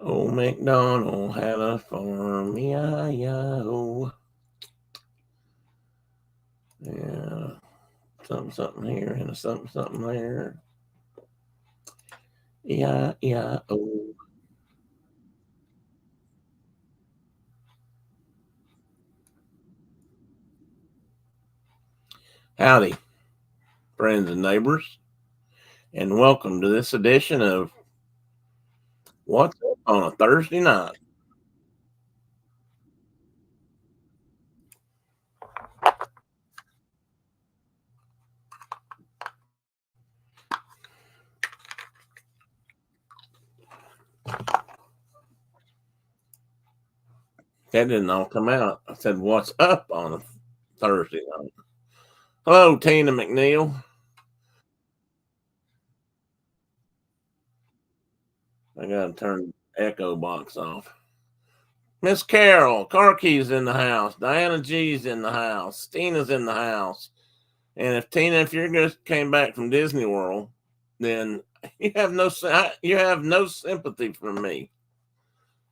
Old MacDonald had a farm, E-I-E-I-O. Yeah, something here and a something there. E-I-E-I-O. Howdy, friends and neighbors, and welcome to this edition of What's Up on a Thursday Night. That didn't all come out. I said, What's up on a Thursday night? Hello, Tina McNeil. I got to turn the echo box off. Miss Carol, Carkey's in the house. Diana G's in the house. Tina's in the house. And if Tina, if you just came back from Disney World, then you have no sympathy from me.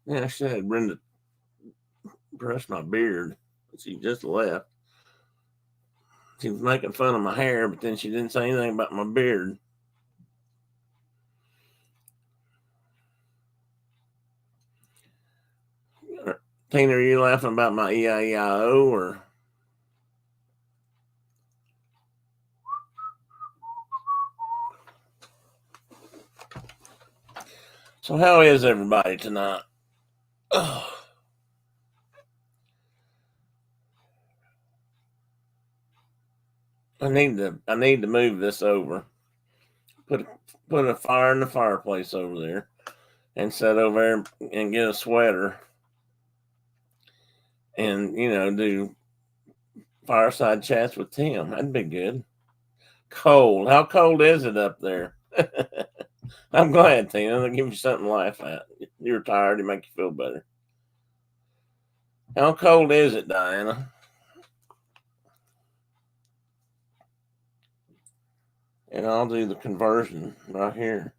Yeah, I should have Brenda brush my beard. She just left. She was making fun of my hair, but then she didn't say anything about my beard. Tina, are you laughing about my E-I-E-I-O or? So how is everybody tonight? Oh, I need to move this over. Put a fire in the fireplace over there, and sit over there and get a sweater, and do fireside chats with Tim. That'd be good. Cold. How cold is it up there? I'm glad, Tina. They'll give you something to laugh at. You're tired. It make you feel better. How cold is it, Diana? And I'll do the conversion right here.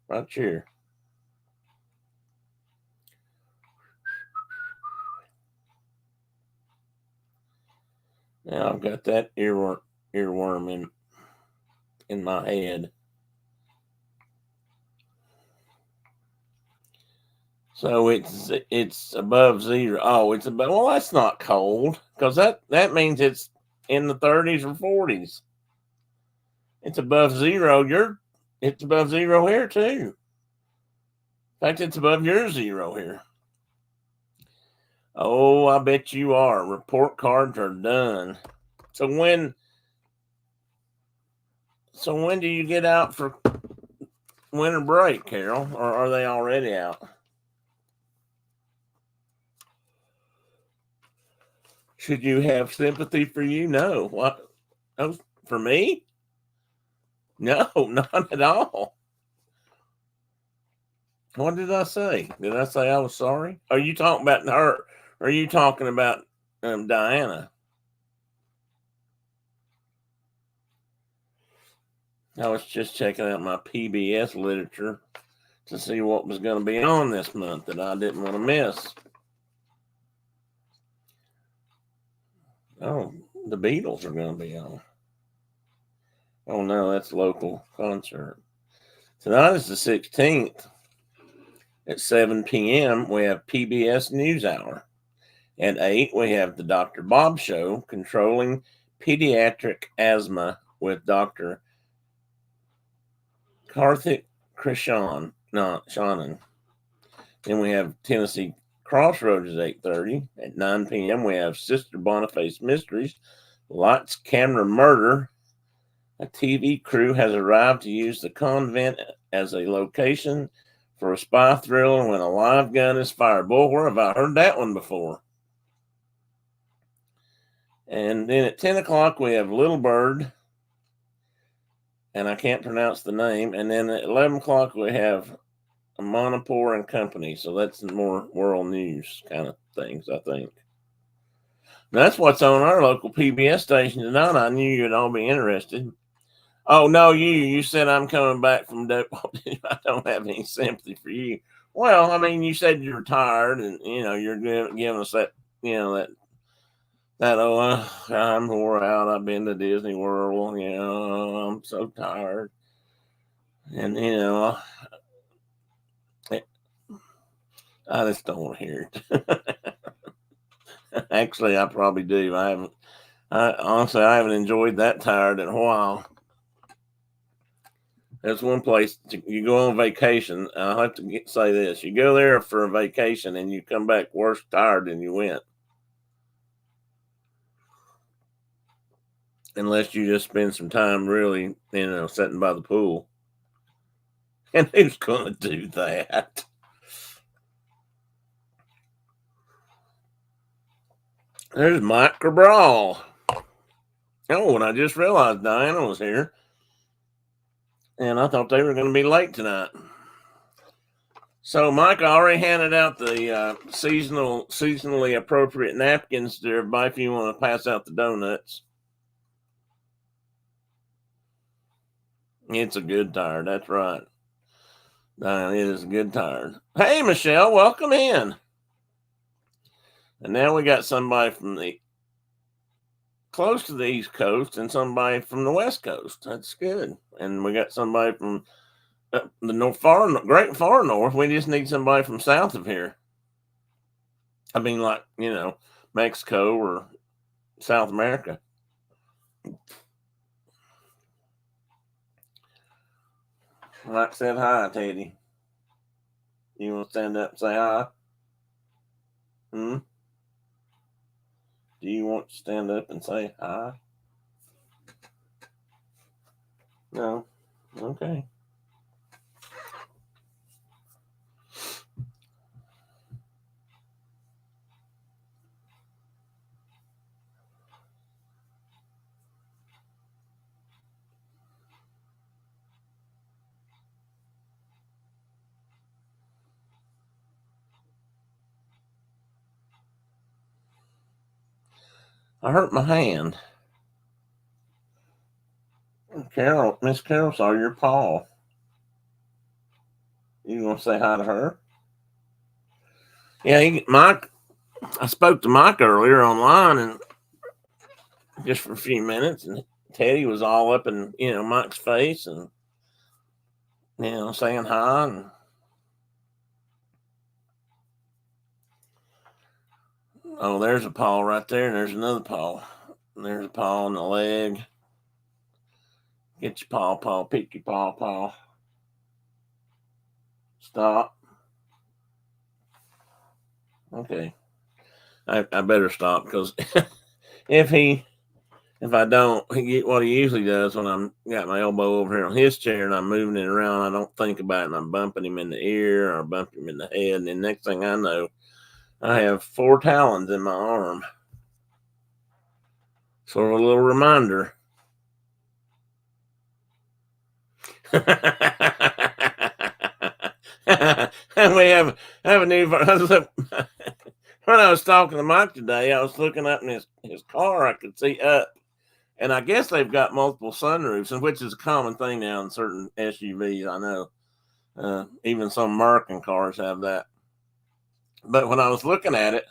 Right here. Now I've got that earworm in my head. So it's above zero. Oh, it's above. Well, that's not cold because that means it's in the 30s or 40s. It's above zero. It's above zero here too. In fact, it's above your zero here. Oh, I bet you are. Report cards are done. So when do you get out for winter break, Carol? Or are they already out? Should you have sympathy for you? No. What? Oh, for me? No, not at all. What did I say? Did I say I was sorry? Are you talking about her? Or are you talking about Diana? I was just checking out my PBS literature to see what was going to be on this month that I didn't want to miss. Oh, the Beatles are going to be on. Oh no, that's local concert. Tonight is the 16th. At 7 p.m., we have PBS NewsHour. At 8, we have the Dr. Bob Show, Controlling Pediatric Asthma with Dr. Karthik Krishan. Shannon. Then we have Tennessee Crossroads at 8:30. At 9 p.m., we have Sister Boniface Mysteries, Lights, Camera, Murder. A TV crew has arrived to use the convent as a location for a spy thriller when a live gun is fired. Boy, where have I heard that one before? And then at 10 o'clock, we have Little Bird, and I can't pronounce the name. And then at 11 o'clock, we have Monopore and Company. So that's more world news kind of things, I think. Now, that's what's on our local PBS station tonight. I knew you'd all be interested. Oh no, you said I'm coming back from dope. I don't have any sympathy for you. Well, I mean, you said you're tired, and you're giving us that, that I'm wore out. I've been to Disney World. I'm so tired, and I just don't want to hear it. Actually, I probably do. Honestly, I haven't enjoyed that tired in a while. There's one place you go on vacation. I'll have to say this: you go there for a vacation and you come back worse tired than you went, unless you just spend some time really, sitting by the pool. And who's going to do that? There's Mike Cabral. Oh, and I just realized Diana was here, and I thought they were going to be late tonight. So Mike already handed out the seasonally appropriate napkins to everybody if you want to pass out the donuts. It's a good tire. That's right. It is a good tire. Hey, Michelle, welcome in. And now we got somebody from the close to the East Coast and somebody from the West Coast. That's good. And we got somebody from the great far north. We just need somebody from south of here. I mean, like, Mexico or South America. Like said hi, Teddy. You want to stand up and say hi? Hmm? Do you want to stand up and say hi? No? Okay. I hurt my hand. Miss Carol saw your paw. You want to say hi to her? Yeah, Mike. I spoke to Mike earlier online, and just for a few minutes, and Teddy was all up in Mike's face, and saying hi. And oh, there's a paw right there, and there's another paw. And there's a paw on the leg. Get your paw, pick your paw. Stop. Okay, I better stop because if I don't, he get what he usually does when I'm got my elbow over here on his chair and I'm moving it around. I don't think about it, and I'm bumping him in the ear or bumping him in the head, and then next thing I know, I have 4 talons in my arm. Sort of a little reminder. We have a new. When I was talking to Mike today, I was looking up in his car. I could see up, and I guess they've got multiple sunroofs, and which is a common thing now in certain SUVs. I know, even some American cars have that. But when I was looking at it,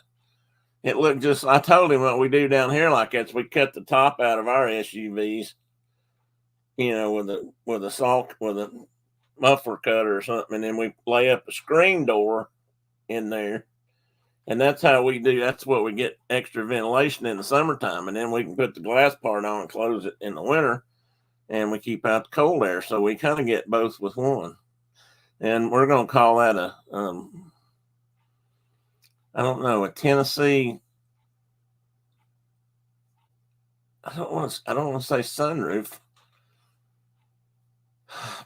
it looked just. I told him what we do down here like that. We cut the top out of our SUVs, with a muffler cutter or something, and then we lay up a screen door in there, and that's how we do. That's what we get extra ventilation in the summertime, and then we can put the glass part on and close it in the winter, and we keep out the cold air. So we kind of get both with one, and we're going to call that I don't know, a Tennessee. I don't want to say sunroof.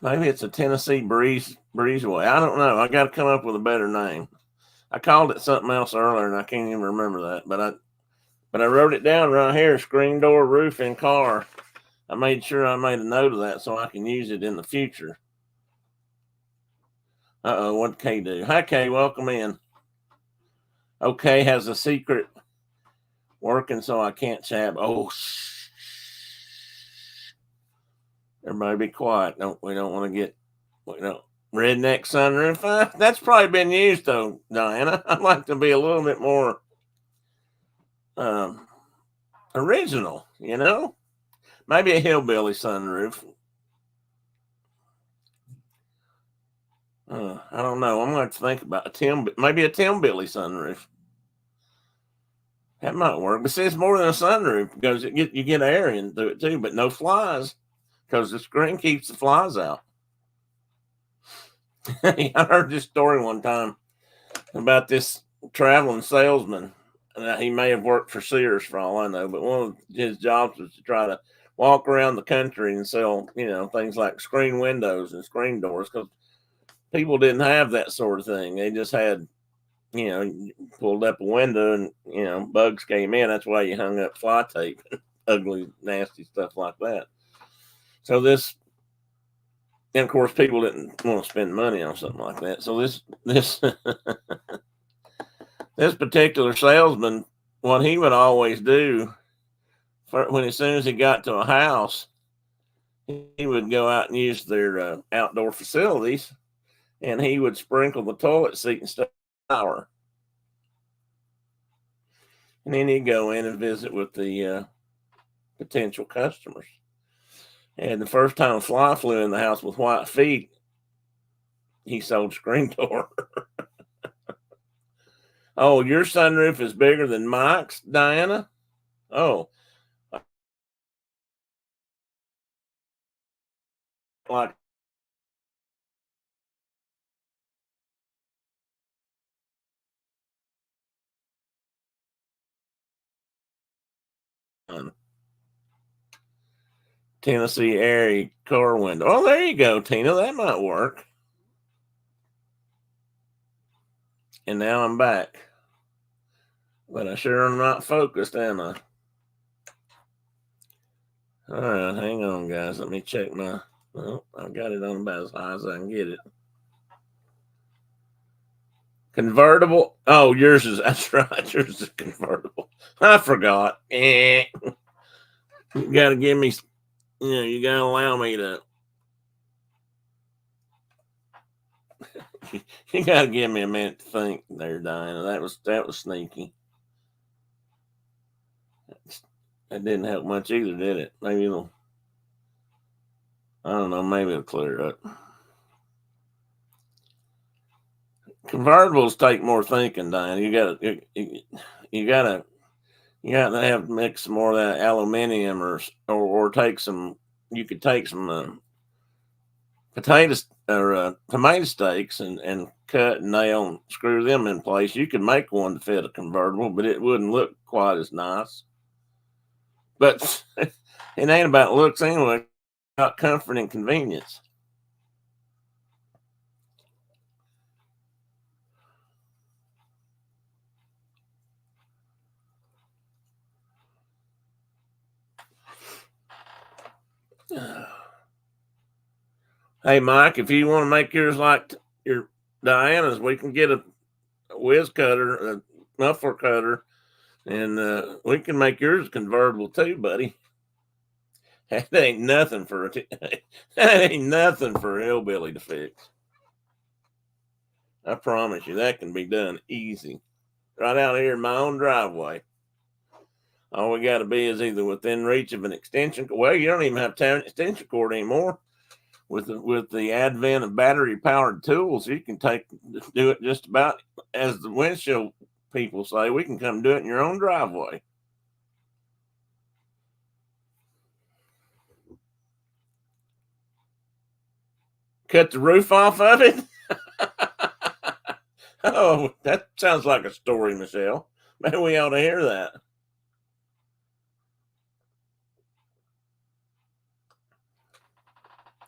Maybe it's a Tennessee breezeway. I don't know. I got to come up with a better name. I called it something else earlier, and I can't even remember that. But I wrote it down right here: screen door, roof, and car. I made sure I made a note of that so I can use it in the future. What'd Kay do? Hi, Kay. Welcome in. Okay, has a secret working, so I can't chat. Oh, Everybody be quiet. We don't want to get, redneck sunroof. That's probably been used though, Diana. I'd like to be a little bit more um, original, Maybe a hillbilly sunroof. I don't know. I'm going to have to think about maybe a Tim Billy sunroof. That might work. But see, it's more than a sunroof because you get air into it too, but no flies because the screen keeps the flies out. I heard this story one time about this traveling salesman. He may have worked for Sears for all I know, but one of his jobs was to try to walk around the country and sell, things like screen windows and screen doors because people didn't have that sort of thing. They just had, you pulled up a window and, bugs came in. That's why you hung up fly tape, ugly, nasty stuff like that. So and of course, people didn't want to spend money on something like that. So this this particular salesman, what he would always do as soon as he got to a house, he would go out and use their outdoor facilities, and he would sprinkle the toilet seat and stuff shower. And then he'd go in and visit with the potential customers. And the first time a fly flew in the house with white feet, he sold screen door. Oh, your sunroof is bigger than Mike's, Diana? Oh. Like Tennessee airy car window. Oh, there you go, Tina. That might work. And now I'm back. But I sure am not focused, am I? All right, hang on, guys. Let me check my. Well, I've got it on about as high as I can get it. Convertible. Oh, yours is. That's right. Yours is convertible. I forgot. You got to give me. You got to allow me to. You got to give me a minute to think there, Diana. That was sneaky. That didn't help much either, did it? Maybe it'll. I don't know. Maybe it'll clear up. Convertibles take more thinking, Diana. You gotta have mix some more of that aluminium or take some. You could take some potatoes or tomato steaks and cut and nail and screw them in place. You could make one to fit a convertible, but it wouldn't look quite as nice. But it ain't about looks anyway. It's about comfort and convenience. Hey, Mike, if you want to make yours like your Diana's, we can get a whiz cutter, a muffler cutter, and we can make yours convertible too, buddy. That ain't nothing for that ain't nothing for a hillbilly to fix. I promise you, that can be done easy, right out here in my own driveway. All we got to be is either within reach of an extension. Well, you don't even have to have an extension cord anymore. With the advent of battery powered tools, you can do it just about as the windshield people say. We can come do it in your own driveway. Cut the roof off of it. Oh, that sounds like a story, Michelle. Maybe we ought to hear that.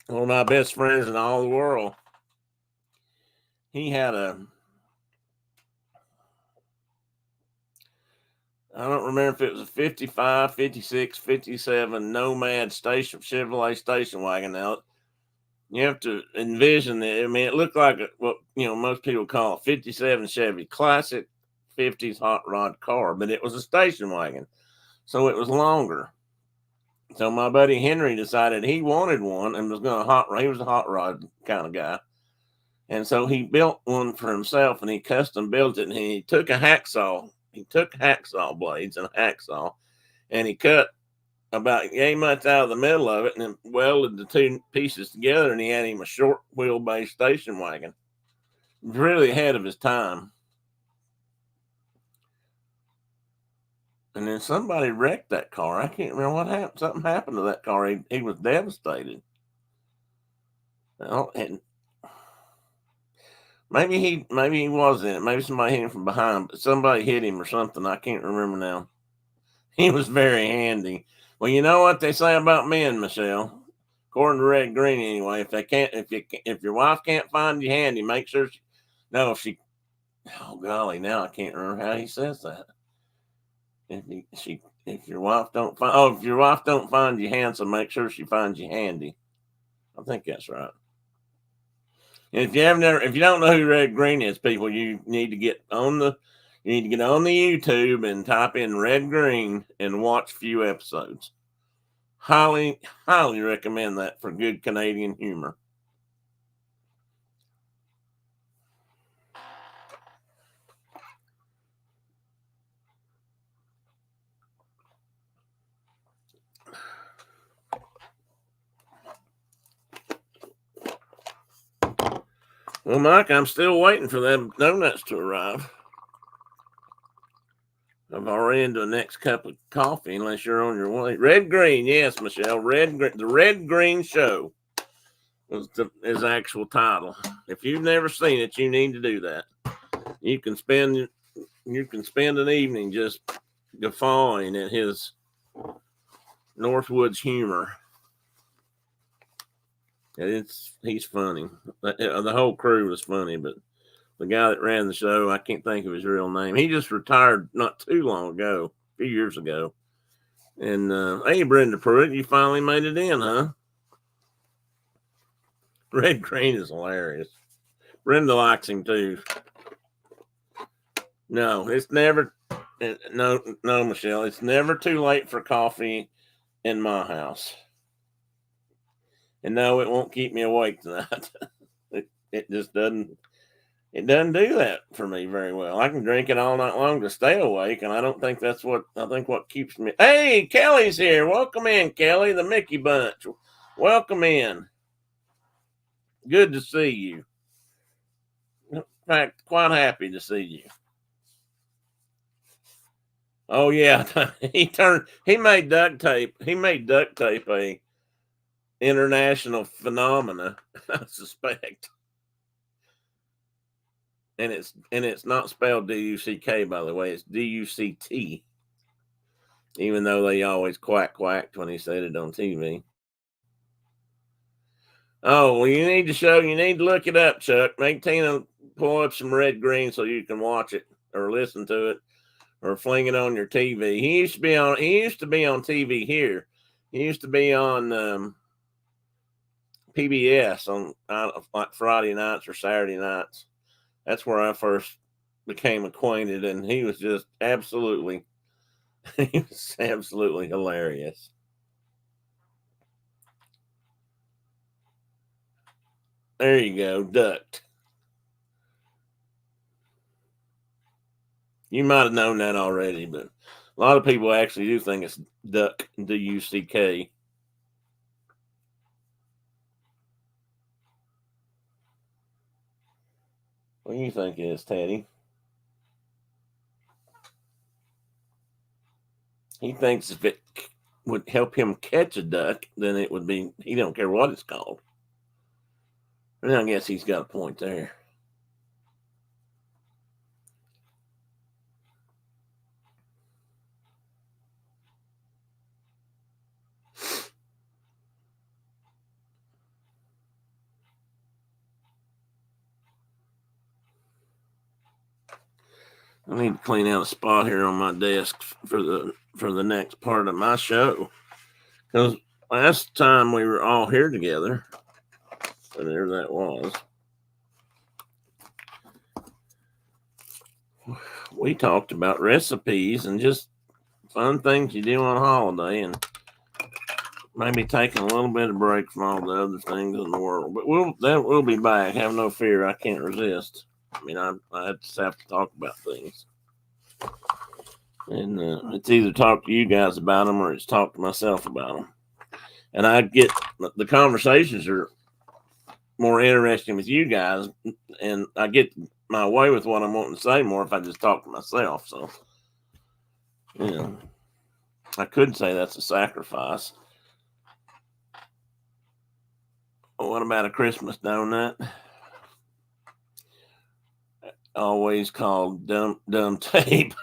One of my best friends in all the world. He had I don't remember if it was a 55, 56, 57 Nomad Chevrolet station wagon. Now, you have to envision it. I mean, it looked like what most people call a 57 Chevy, classic 50s hot rod car, but it was a station wagon, so it was longer. So my buddy Henry decided he wanted one and was going to he was a hot rod kind of guy. And so he built one for himself and he custom built it. And he took a hacksaw. He took hacksaw blades and a hacksaw and he cut about yay much out of the middle of it and then welded the two pieces together. And he had him a short wheelbase station wagon. Really ahead of his time. And then somebody wrecked that car. I can't remember what happened. Something happened to that car. He was devastated. Well, and maybe he was in it. Maybe somebody hit him from behind, but somebody hit him or something. I can't remember now. He was very handy. Well, you know what they say about men, Michelle. According to Red Green, anyway. If your wife can't find you handy, make sure oh golly, now I can't remember how he says that. If your wife don't find you handsome, make sure she finds you handy. I think that's right. And if you don't know who Red Green is, people, you need to get on the YouTube and type in Red Green and watch a few episodes. Highly, highly recommend that for good Canadian humor. Well, Mike, I'm still waiting for them donuts to arrive. I've already into the next cup of coffee, unless you're on your way. Red Green, yes, Michelle. The Red Green Show was his actual title. If you've never seen it, you need to do that. You can spend an evening just guffawing at his Northwoods humor. He's funny. The whole crew was funny, but the guy that ran the show, I can't think of his real name. He just retired not too long ago, a few years ago. And hey, Brenda Pruitt, you finally made it in, huh? Red Green is hilarious. Brenda likes him too. No, it's never. No, Michelle, it's never too late for coffee in my house. And no, it won't keep me awake tonight. It just doesn't. It doesn't do that for me very well. I can drink it all night long to stay awake, and I don't think that's what what keeps me. Hey, Kelly's here. Welcome in, Kelly, the Mickey Bunch. Welcome in. Good to see you. In fact, quite happy to see you. Oh yeah, he made duct tape. He made duct tape a international phenomena, I suspect. And it's not spelled D-U-C-K, by the way. It's D-U-C-T. Even though they always quacked when he said it on TV. Oh, well, you need to look it up, Chuck. Make Tina pull up some Red Green so you can watch it or listen to it or fling it on your TV. He used to be on TV here. He used to be on PBS on like Friday nights or Saturday nights. That's where I first became acquainted, and he was just absolutely hilarious. There you go, ducked. You might have known that already, but a lot of people actually do think it's duck, D-U-C-K. What do you think it is, Teddy? He thinks if it would help him catch a duck, then it would be, he don't care what it's called. And I guess he's got a point there. I need to clean out a spot here on my desk for the next part of my show. Because last time we were all here together, whatever that was, we talked about recipes and just fun things you do on a holiday. And maybe taking a little bit of break from all the other things in the world. But we'll be back. Have no fear. I can't resist. I mean, I just have to talk about things. And it's either talk to you guys about them or it's talk to myself about them. And I get the conversations are more interesting with you guys, and I get my way with what I'm wanting to say more if I just talk to myself. So, I could say that's a sacrifice. What about a Christmas donut? Always called dumb tape.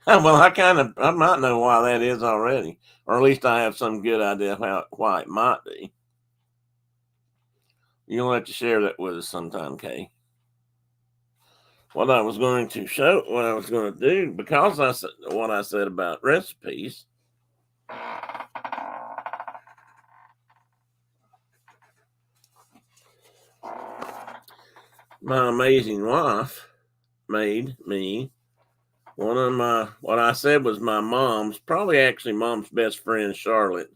Well, I might know why that is already, or at least I have some good idea of why it might be. You'll have to share that with us sometime, Kay. What I was going to do, because I said what I said about recipes. My amazing wife made me one of what I said was my mom's, probably actually mom's best friend, Charlotte.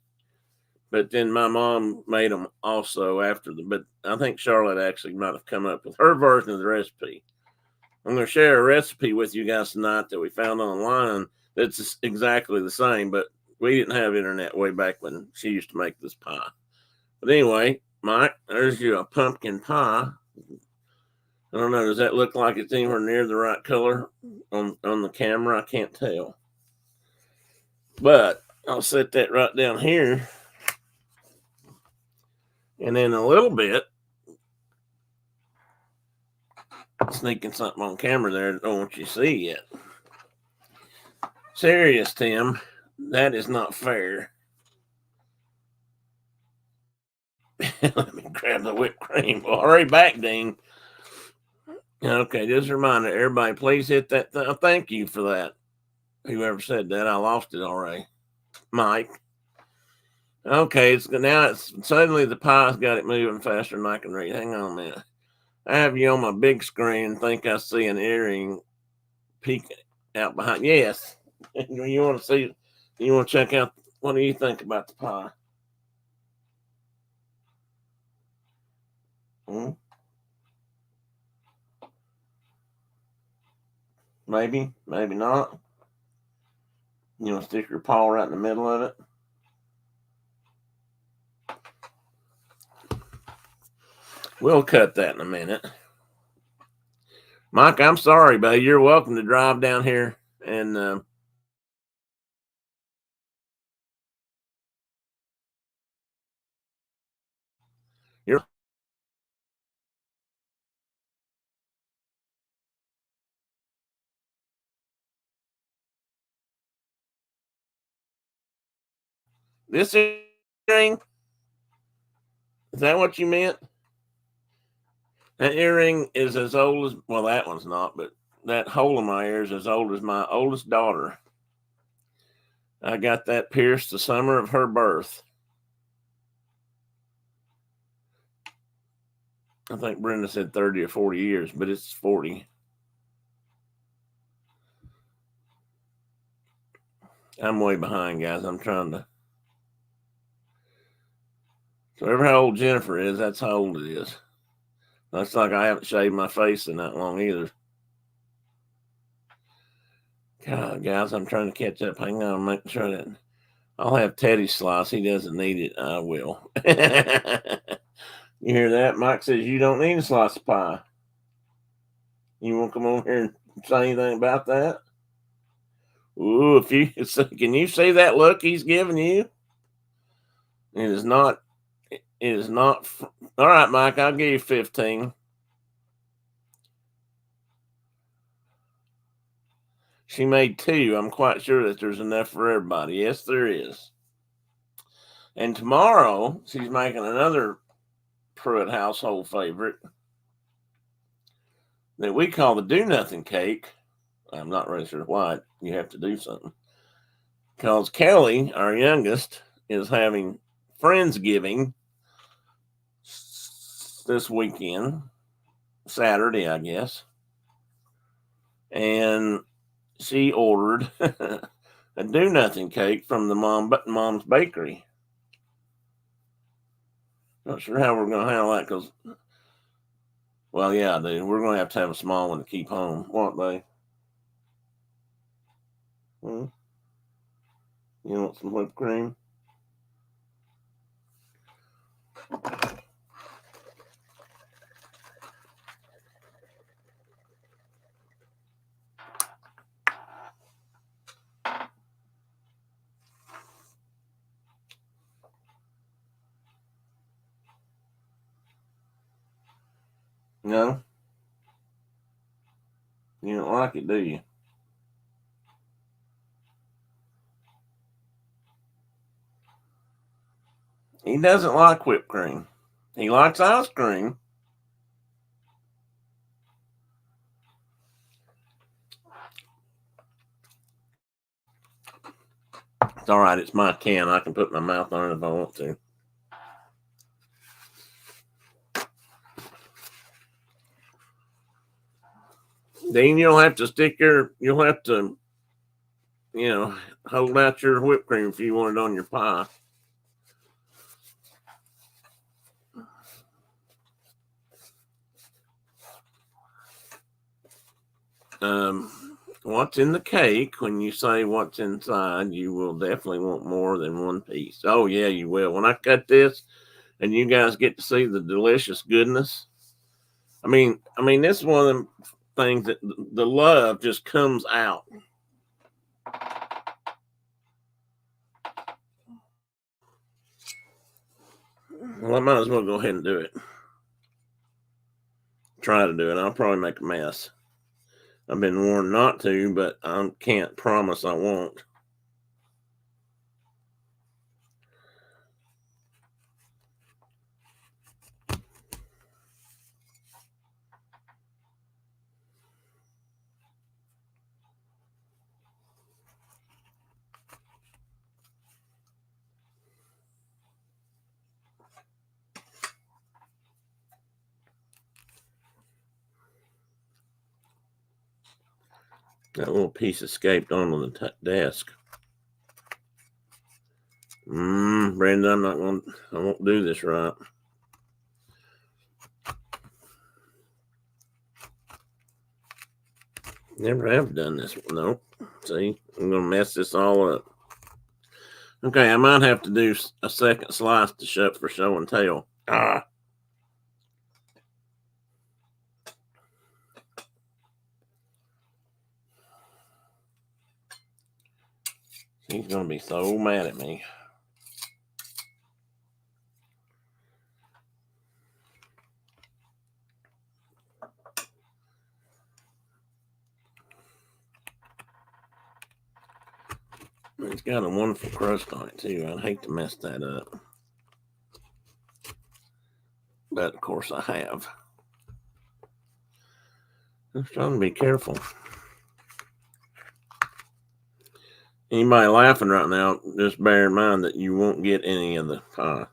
But then my mom made them also but I think Charlotte actually might have come up with her version of the recipe. I'm going to share a recipe with you guys tonight that we found online that's exactly the same, but we didn't have internet way back when she used to make this pie. But anyway, Mike, there's you a pumpkin pie. I don't know. Does that look like it's anywhere near the right color on the camera? I can't tell. But I'll set that right down here. And then a little bit, sneaking something on camera there that I don't want you to see yet. Serious, Tim. That is not fair. Let me grab the whipped cream. Well, hurry back, Dean. Okay, just a reminder, everybody, please hit that. Thank you for that. Whoever said that, I lost it already. Mike. Okay, it's suddenly the pie's got it moving faster than I can read. Hang on a minute. I have you on my big screen. Think I see an earring peeking out behind. Yes. You want to see? You want to check out? What do you think about the pie? Maybe, maybe not. You want to stick your paw right in the middle of it? We'll cut that in a minute. Mike, I'm sorry, buddy. You're welcome to drive down here and you're this earring. Is that what you meant? That earring is as old as, well, that one's not, but that hole in my ear is as old as my oldest daughter. I got that pierced the summer of her birth. I think Brenda said 30 or 40 years, but it's 40. I'm way behind, guys. I'm trying to. So, ever how old Jennifer is, that's how old it is. Looks like I haven't shaved my face in that long either. God, guys, I'm trying to catch up. Hang on, I'm making sure that I'll have Teddy's slice. He doesn't need it. I will. You hear that? Mike says you don't need a slice of pie. You want to come over here and say anything about that? Ooh, can you see that look he's giving you? It is not. All right, Mike. I'll give you 15. She made 2. I'm quite sure that there's enough for everybody. Yes, there is. And tomorrow she's making another Pruitt household favorite that we call the do nothing cake. I'm not really sure why you have to do something. Because Kelly, our youngest, is having Friendsgiving this weekend, Saturday, I guess. And she ordered a do nothing cake from the mom's bakery. Not sure how we're gonna handle that because, well, yeah, dude, we're gonna have to have a small one to keep home, won't they? Hmm? You want some whipped cream? No, you don't like it, do you? He doesn't like whipped cream. He likes ice cream. It's all right. It's my can. I can put my mouth on it if I want to. Then you'll have to, hold out your whipped cream if you want it on your pie. What's in the cake? When you say what's inside, you will definitely want more than one piece. Oh yeah, you will. When I cut this, and you guys get to see the delicious goodness. I mean, this is one of them things that the love just comes out. Well, I might as well go ahead and do it. Try to do it. I'll probably make a mess. I've been warned not to, but I can't promise I won't. That little piece escaped onto the desk. Brenda, I won't do this right. Never have done this one. Nope. See, I'm going to mess this all up. Okay, I might have to do a second slice to show for show and tell. He's going to be so mad at me. It's got a wonderful crust on it, too. I'd hate to mess that up. But, of course, I have. I'm trying to be careful. Anybody laughing right now, just bear in mind that you won't get any of the pie.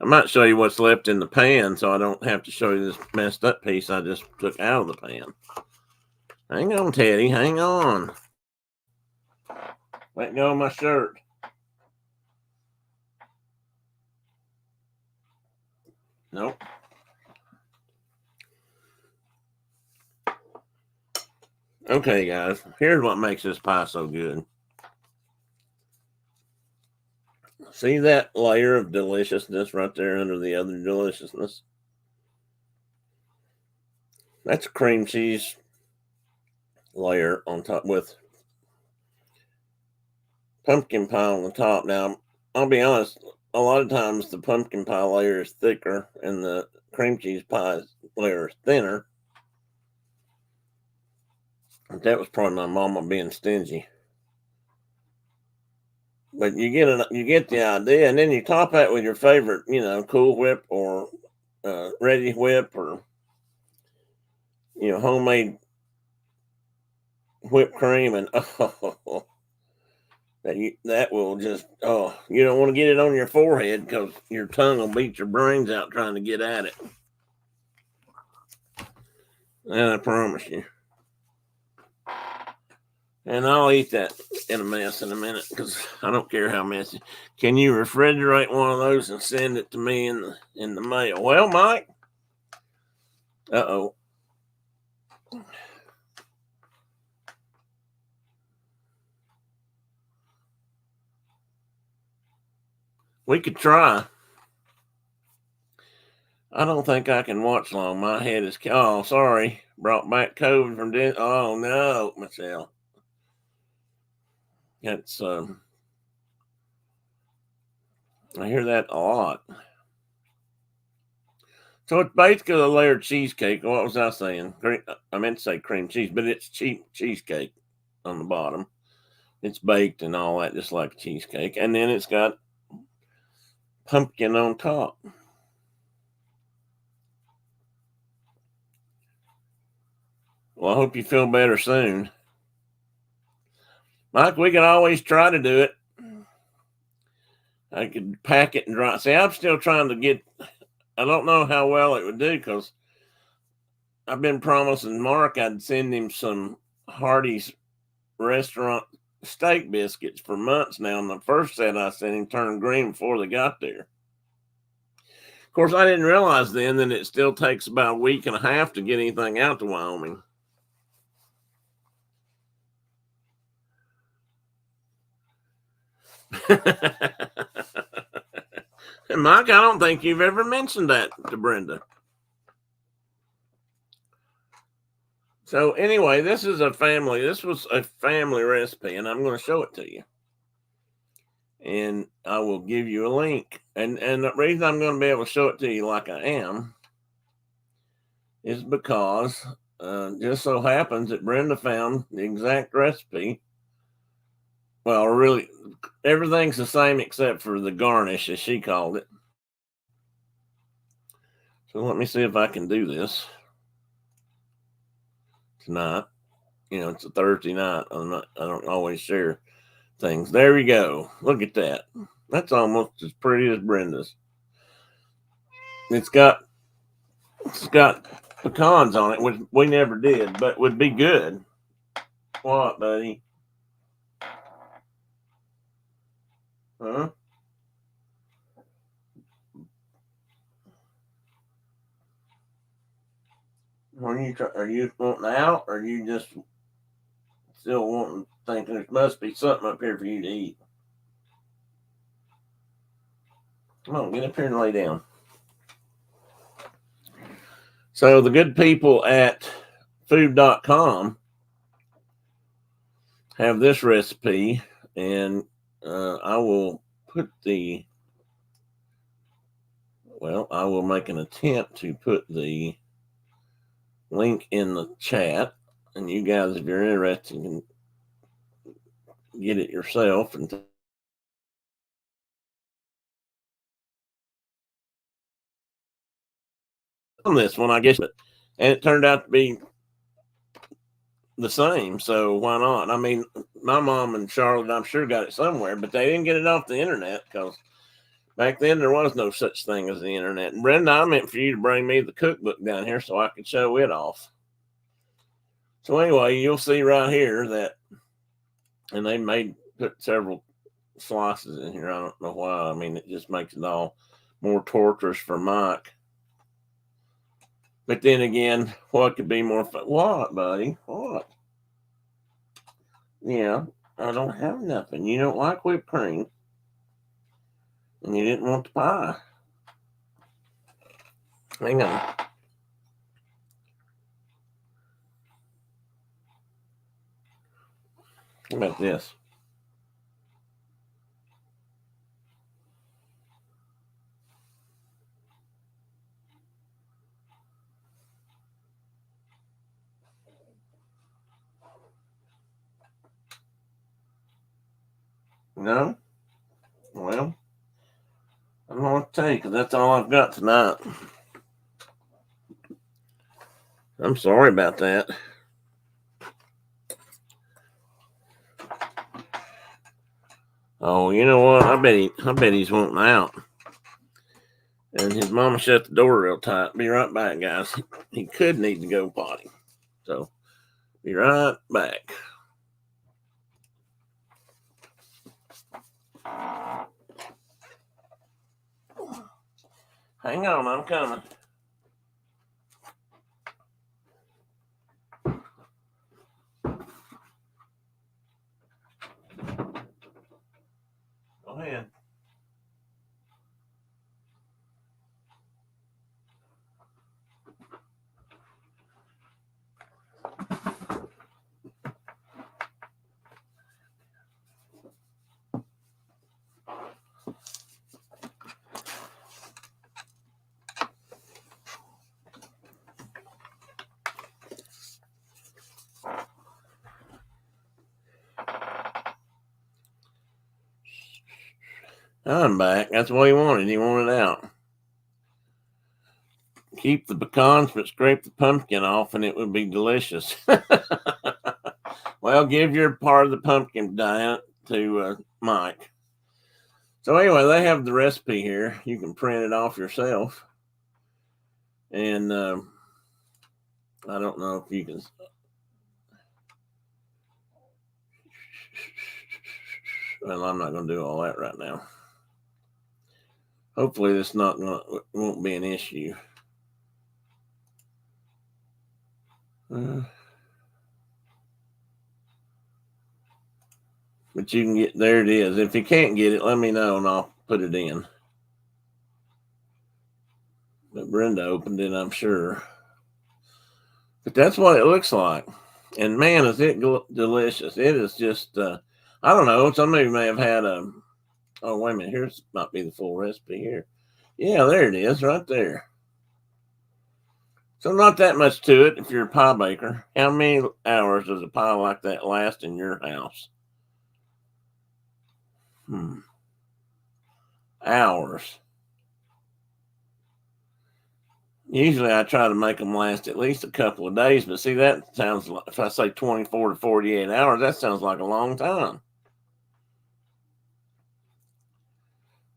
I might show you what's left in the pan so I don't have to show you this messed up piece I just took out of the pan. Hang on, Teddy. Hang on. Let go of my shirt. Nope. Okay, guys. Here's what makes this pie so good. See that layer of deliciousness right there under the other deliciousness? That's a cream cheese layer on top with pumpkin pie on the top. Now, I'll be honest, a lot of times the pumpkin pie layer is thicker and the cream cheese pie layer is thinner. That was probably my mama being stingy. But you get the idea, and then you top that with your favorite, Cool Whip or Ready Whip or homemade whipped cream, and that will just you don't want to get it on your forehead because your tongue will beat your brains out trying to get at it. And I promise you. And I'll eat that in a mess in a minute because I don't care how messy. Can you refrigerate one of those and send it to me in the mail? Well, Mike. Uh-oh. We could try. I don't think I can watch long. My head is. Oh, sorry. Brought back COVID from. Oh no, Michelle. That's. I hear that a lot. So it's basically a layered cheesecake. What was I saying? I meant to say cream cheese, but it's cheesecake on the bottom. It's baked and all that, just like a cheesecake, and then it's got pumpkin on top. Well, I hope you feel better soon. Mike, we can always try to do it. I could pack it and dry. See, I'm still trying to get, I don't know how well it would do because I've been promising Mark I'd send him some Hardee's restaurant steak biscuits for months now. And the first set I sent him turned green before they got there. Of course, I didn't realize then that it still takes about a week and a half to get anything out to Wyoming. And Mike, I don't think you've ever mentioned that to Brenda. So anyway, this was a family recipe, and I'm going to show it to you. And I will give you a link. And the reason I'm going to be able to show it to you like I am is because just so happens that Brenda found the exact recipe. Well, really, everything's the same except for the garnish, as she called it. So let me see if I can do this tonight. You know, it's a Thursday night. I don't always share things. There we go. Look at that. That's almost as pretty as Brenda's. It's got pecans on it, which we never did, but would be good. What, buddy? Huh? Are you wanting out, or are you just still wanting, thinking there must be something up here for you to eat? Come on, get up here and lay down. So the good people at food.com have this recipe, and I will I will make an attempt to put the link in the chat, and you guys, if you're interested, can get it yourself. And on this one, I guess, and it turned out to be the same, so why not? I mean, my mom and Charlotte, I'm sure, got it somewhere, but they didn't get it off the internet because back then there was no such thing as the internet. And Brenda, I meant for you to bring me the cookbook down here so I could show it off. So anyway, you'll see right here that, and they put several slices in here. I don't know why. I mean, it just makes it all more torturous for Mike. But then again, what could be more fun? What, buddy? What? Yeah, I don't have nothing. You don't like whipped cream. And you didn't want the pie. Hang on. How about this? No? Well, I don't know what to tell you because that's all I've got tonight. I'm sorry about that. Oh, you know what? I bet he's wanting out. And his mama shut the door real tight. Be right back, guys. He could need to go potty. So, be right back. Hang on, I'm coming. Go ahead. I'm back. That's what he wanted. He wanted out. Keep the pecans, but scrape the pumpkin off, and it would be delicious. Well, give your part of the pumpkin diet to Mike. So anyway, they have the recipe here. You can print it off yourself. And I don't know if you can. Well, I'm not going to do all that right now. Hopefully, this won't be an issue. But you can get, there it is. If you can't get it, let me know and I'll put it in. But Brenda opened it, I'm sure. But that's what it looks like. And man, is it delicious. It is just, I don't know. Some of you may have had a, oh, wait a minute. Here's, might be the full recipe here. Yeah, there it is right there. So not that much to it if you're a pie baker. How many hours does a pie like that last in your house? Hours. Usually I try to make them last at least a couple of days, but see, that sounds like, if I say 24 to 48 hours, that sounds like a long time.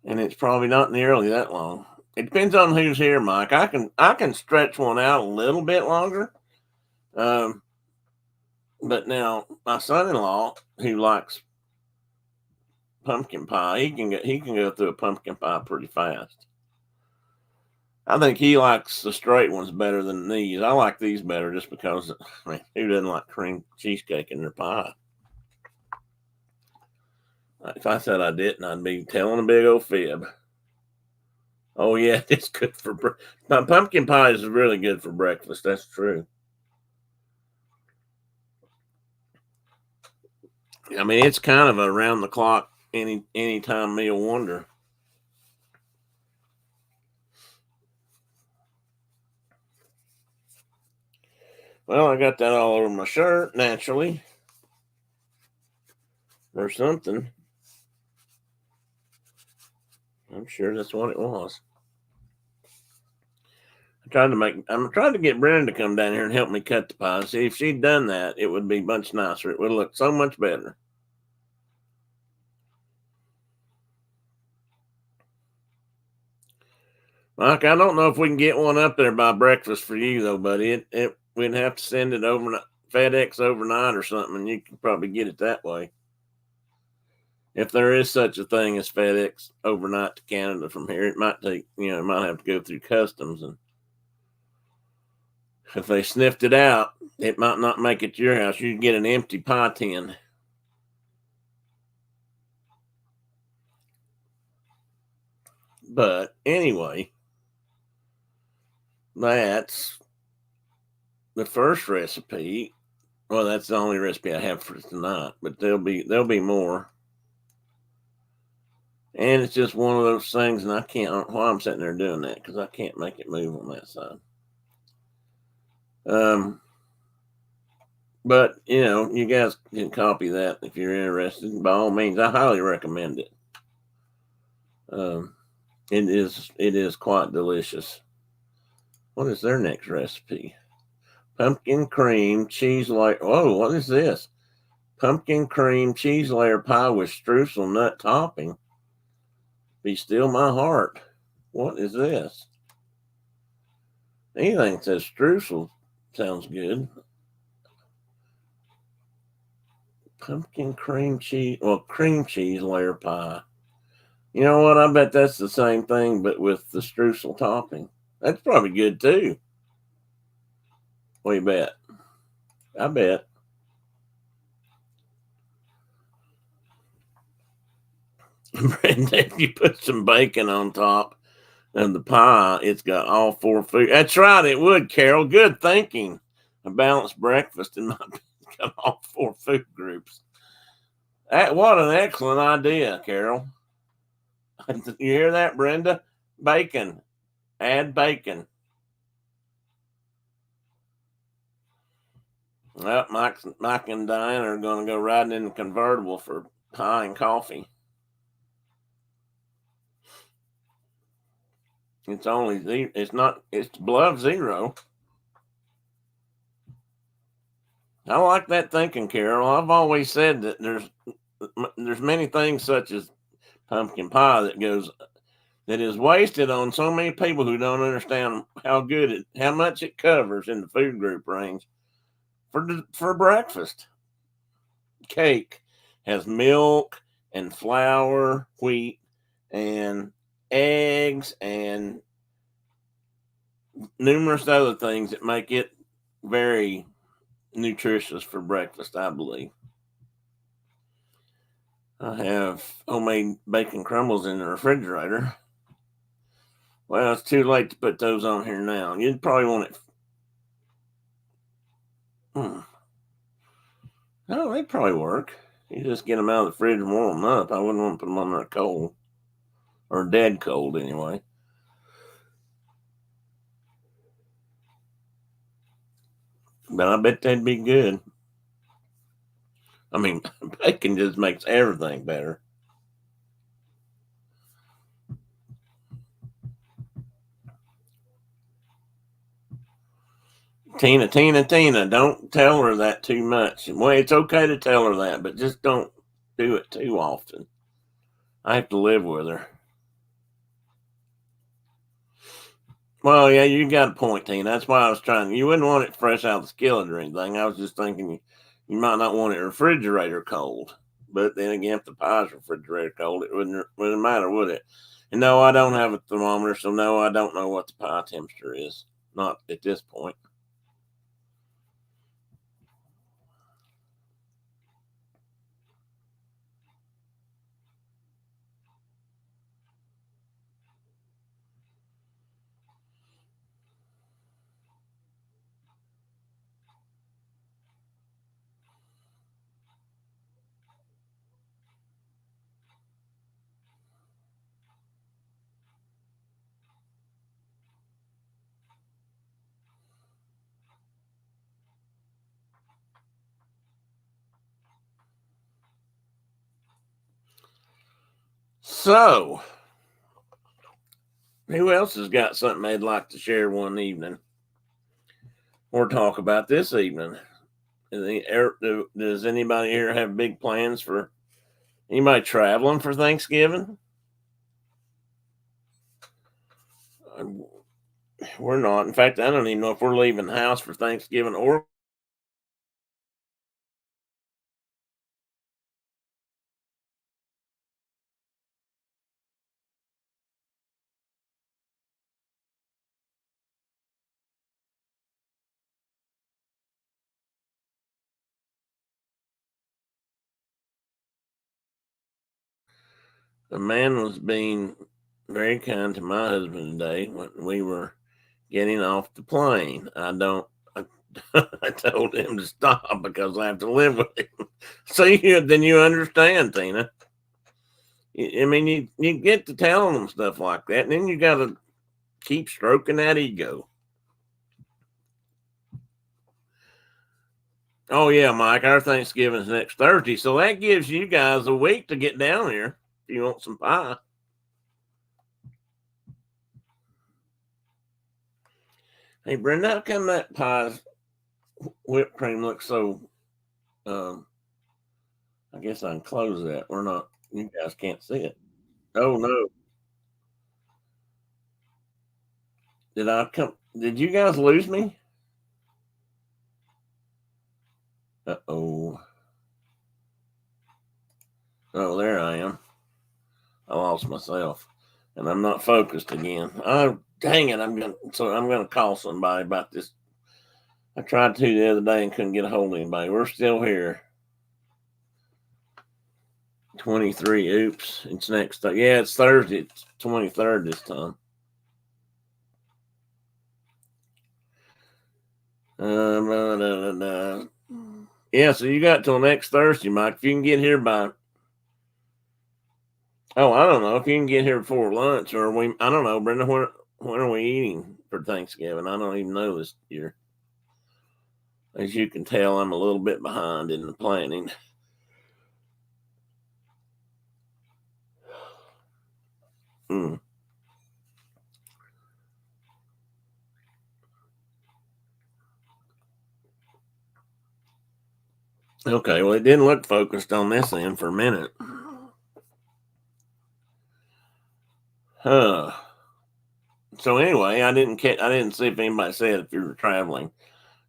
And it's probably not nearly that long. It depends on who's here, Mike. I can stretch one out a little bit longer. But now my son-in-law, who likes pumpkin pie, he can go through a pumpkin pie pretty fast. I think he likes the straight ones better than these. I like these better just because, I mean, who doesn't like cream cheesecake in their pie? If I said I didn't, I'd be telling a big old fib. Oh yeah, it's good for my pumpkin pie is really good for breakfast. That's true. I mean, it's kind of a round the clock, anytime meal wonder. Well, I got that all over my shirt naturally, or something. I'm sure that's what it was. I'm trying to get Brenda to come down here and help me cut the pie. See, if she'd done that, it would be much nicer. It would look so much better. Mike, I don't know if we can get one up there by breakfast for you though, buddy. We'd have to send it overnight, FedEx overnight or something, and you could probably get it that way. If there is such a thing as FedEx overnight to Canada from here, it might take, it might have to go through customs, and if they sniffed it out, it might not make it to your house. You'd get an empty pie tin. But anyway, that's the first recipe. Well, that's the only recipe I have for tonight, but there'll be more. And it's just one of those things, and I can't. Why I'm sitting there doing that, because I can't make it move on that side. But you guys can copy that if you're interested. By all means, I highly recommend it. It is quite delicious. What is their next recipe? Pumpkin cream cheese layer. Oh, what is this? Pumpkin cream cheese layer pie with streusel nut topping. Be still my heart. What is this? Anything that says streusel sounds good. Pumpkin cream cheese, cream cheese layer pie. You know what? I bet that's the same thing, but with the streusel topping. That's probably good too. What do you bet? I bet. Brenda, if you put some bacon on top of the pie, it's got all four food. That's right, it would, Carol. Good thinking. A balanced breakfast in my got all four food groups. What an excellent idea, Carol. You hear that, Brenda? Bacon. Add bacon. Well, Mike and Diane are going to go riding in the convertible for pie and coffee. It's below zero. I like that thinking, Carol. I've always said that there's many things such as pumpkin pie that is wasted on so many people who don't understand how much it covers in the food group range for breakfast. Cake has milk and flour, wheat, and eggs, and numerous other things that make it very nutritious for breakfast, I believe. I have homemade bacon crumbles in the refrigerator. Well, it's too late to put those on here now. You'd probably want it. Oh, they probably work. You just get them out of the fridge and warm them up. I wouldn't want to put them on there cold, or dead cold anyway. But I bet they'd be good. I mean, bacon just makes everything better. Tina, don't tell her that too much. Well, it's okay to tell her that, but just don't do it too often. I have to live with her. Well, yeah, you got a point, Tina. That's why I was trying. You wouldn't want it fresh out of the skillet or anything. I was just thinking you might not want it refrigerator cold. But then again, if the pie's refrigerator cold, it wouldn't matter, would it? And no, I don't have a thermometer, so no, I don't know what the pie temperature is. Not at this point. So, who else has got something they'd like to share one evening or talk about this evening? Does anybody here have big plans for anybody traveling for Thanksgiving? We're not. In fact, I don't even know if we're leaving the house for Thanksgiving or. The man was being very kind to my husband today when we were getting off the plane. I told him to stop because I have to live with him. So then you understand, Tina. I mean, you get to telling them stuff like that, and then you got to keep stroking that ego. Oh yeah, Mike, our Thanksgiving's next Thursday, so that gives you guys a week to get down here if you want some pie. Hey Brenda, how come that pie's whipped cream looks so? I guess I can close that. We're not. You guys can't see it. Oh no! Did I come? Did you guys lose me? Uh oh. Oh, there I am. I lost myself, and I'm not focused again. Oh, dang it! I'm gonna call somebody about this. I tried to the other day and couldn't get a hold of anybody. We're still here. 23. Oops. It's next. Yeah, it's Thursday. It's 23rd this time. Yeah, so you got till next Thursday, Mike. If you can get here by, I don't know if you can get here before lunch, or I don't know, Brenda. When are we eating for Thanksgiving? I don't even know this year. As you can tell, I'm a little bit behind in the planning. Okay, well, it didn't look focused on this end for a minute. So anyway, I didn't see if anybody said if you were traveling.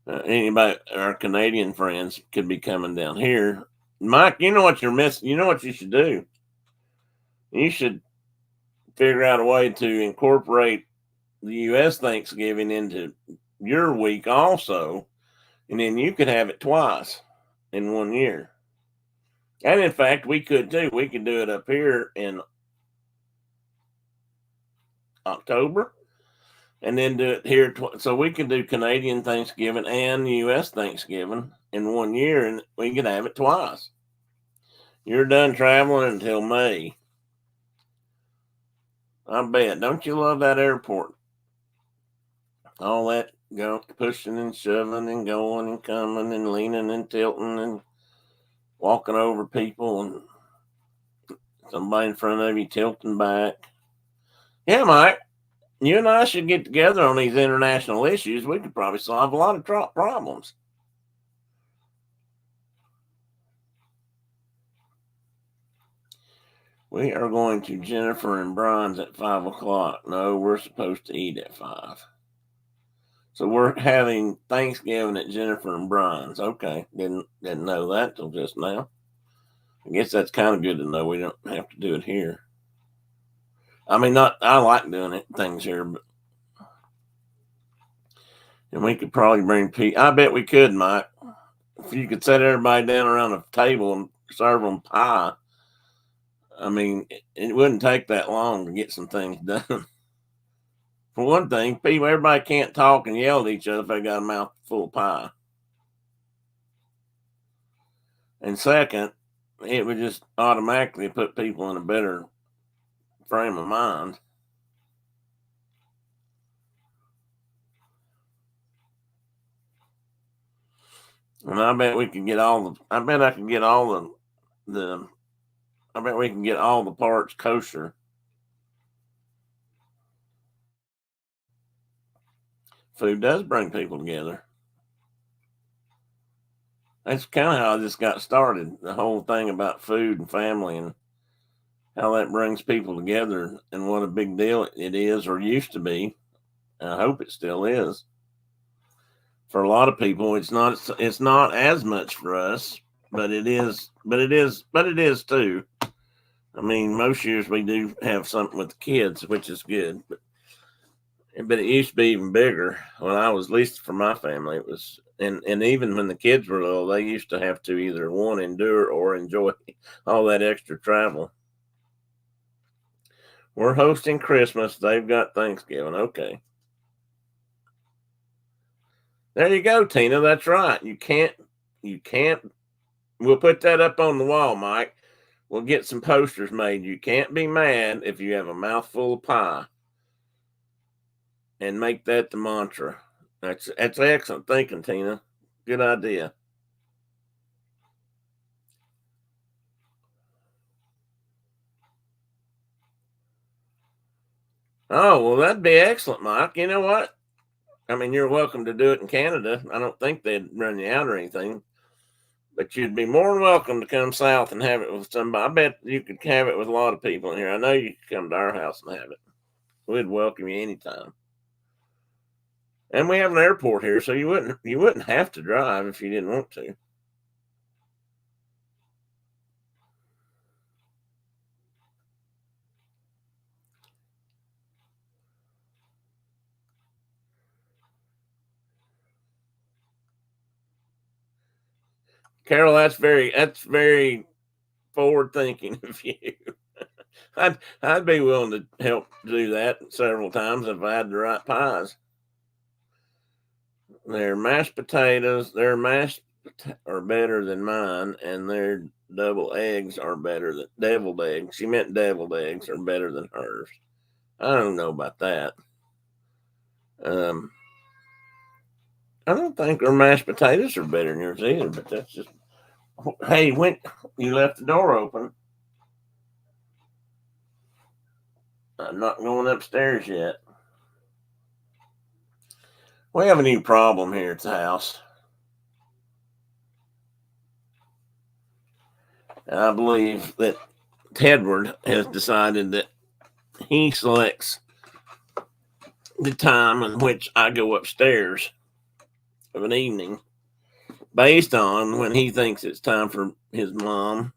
Anybody, our Canadian friends, could be coming down here. Mike, you know what you're missing. You know what you should do. You should figure out a way to incorporate the U.S. Thanksgiving into your week also, and then you could have it twice in 1 year. And in fact, we could too. We could do it up here in October, and then do it here. So we could do Canadian Thanksgiving and U.S. Thanksgiving in 1 year, and we could have it twice. You're done traveling until May. I bet. Don't you love that airport? All that pushing and shoving and going and coming and leaning and tilting and walking over people and somebody in front of you tilting back. Yeah, Mike, you and I should get together on these international issues. We could probably solve a lot of problems. We are going to Jennifer and Brian's at 5 o'clock. No, we're supposed to eat at 5. So we're having Thanksgiving at Jennifer and Brian's. Okay, didn't know that till just now. I guess that's kind of good to know. We don't have to do it here. I mean, I like doing things here, but and we could probably bring people. I bet we could, Mike. If you could set everybody down around a table and serve them pie, I mean, it wouldn't take that long to get some things done. For one thing, everybody can't talk and yell at each other if they got a mouth full of pie. And second, it would just automatically put people in a better frame of mind. And I bet we could get I bet I could get all I bet we can get all the parts kosher. Food does bring people together. That's kind of how this got started. The whole thing about food and family and how that brings people together and what a big deal it is or used to be. I hope it still is. For a lot of people, it's not as much for us, but it is too. I mean, most years we do have something with the kids, which is good, but it used to be even bigger when I was, at least for my family. It was, and even when the kids were little, they used to have to either one endure or enjoy all that extra travel. We're hosting Christmas. They've got Thanksgiving. Okay. There you go, Tina. That's right. You can't. We'll put that up on the wall, Mike. We'll get some posters made. You can't be mad if you have a mouthful of pie. And make that the mantra. That's excellent thinking, Tina. Good idea. Oh, well, that'd be excellent, Mike. You know what? I mean, you're welcome to do it in Canada. I don't think they'd run you out or anything. But you'd be more than welcome to come south and have it with somebody. I bet you could have it with a lot of people in here. I know you could come to our house and have it. We'd welcome you anytime. And we have an airport here, so you wouldn't have to drive if you didn't want to. Carol, that's very forward thinking of you. I'd be willing to help do that several times if I had the right pies. Their mashed potatoes, are better than mine, and their double eggs are better than deviled eggs. She meant deviled eggs are better than hers. I don't know about that. I don't think her mashed potatoes are better than yours either, but that's just. Hey, when you left the door open, I'm not going upstairs yet. We have a new problem here at the house. I believe that Tedward has decided that he selects the time in which I go upstairs of an evening based on when he thinks it's time for his mom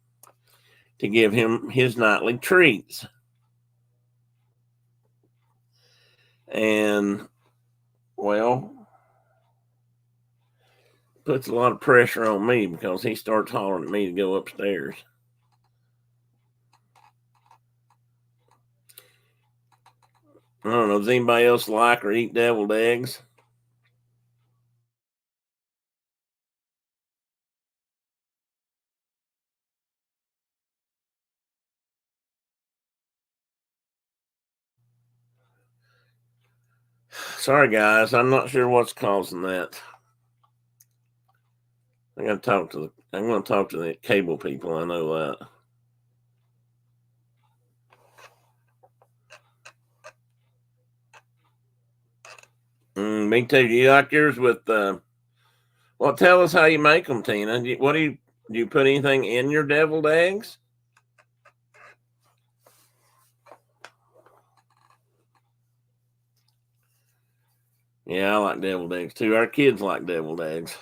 to give him his nightly treats. And, well, puts a lot of pressure on me because he starts hollering at me to go upstairs. I don't know. Does anybody else like or eat deviled eggs? Sorry, guys. I'm not sure what's causing that. I'm going to talk to the cable people. I know that. Me too. Do you like yours with well, tell us how you make them, Tina. Do you put anything in your deviled eggs? Yeah, I like deviled eggs too. Our kids like deviled eggs.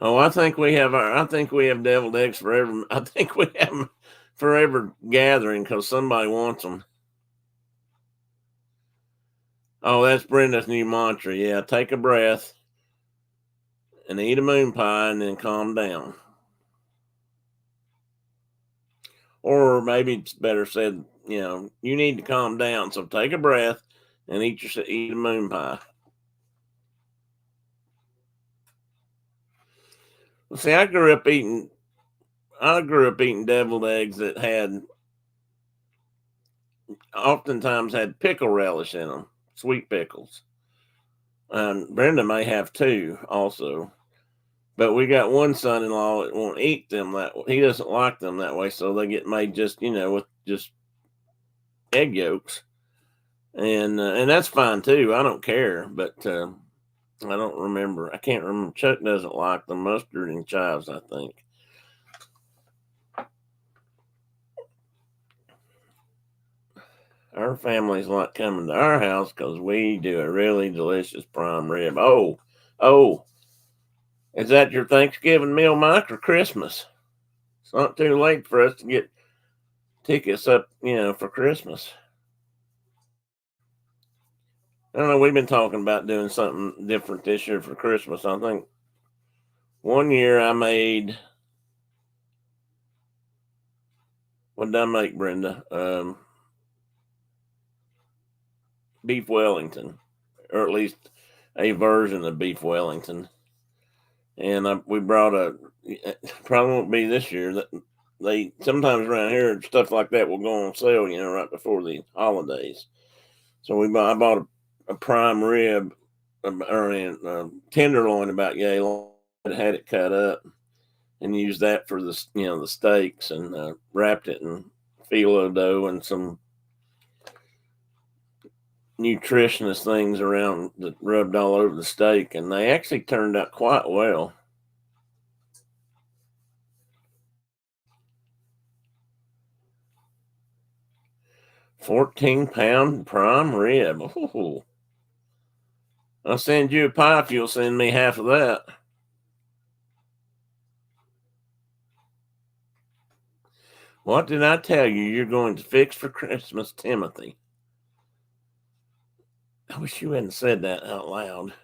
Oh, I think we have deviled eggs forever. I think we have them forever gathering because somebody wants them. Oh, that's Brenda's new mantra. Yeah, take a breath and eat a moon pie and then calm down. Or maybe it's better said, you need to calm down. So take a breath and eat a moon pie. Well, see, I grew up eating deviled eggs that oftentimes had pickle relish in them, sweet pickles. And Brenda may have too, also. But we got one son-in-law that won't eat them that way. He doesn't like them that way, so they get made just with just egg yolks, and that's fine too. I don't care, but I don't remember. I can't remember. Chuck doesn't like the mustard and chives, I think. Our families like coming to our house because we do a really delicious prime rib. Oh, is that your Thanksgiving meal, Mike, or Christmas? It's not too late for us to get tickets up, for Christmas. I don't know. We've been talking about doing something different this year for Christmas. I think one year I made. What did I make, Brenda? Beef Wellington, or at least a version of beef Wellington. And we brought probably won't be this year. That they sometimes around here stuff like that will go on sale, right before the holidays. So I bought a prime rib, or a tenderloin about yay long. Had it cut up and used that for the steaks, and wrapped it in phyllo dough and some nutritionist things around that rubbed all over the steak, and they actually turned out quite well. £14 prime rib. Ooh. I'll send you a pie if you'll send me half of that. What did I tell you you're going to fix for Christmas, Timothy? I wish you hadn't said that out loud.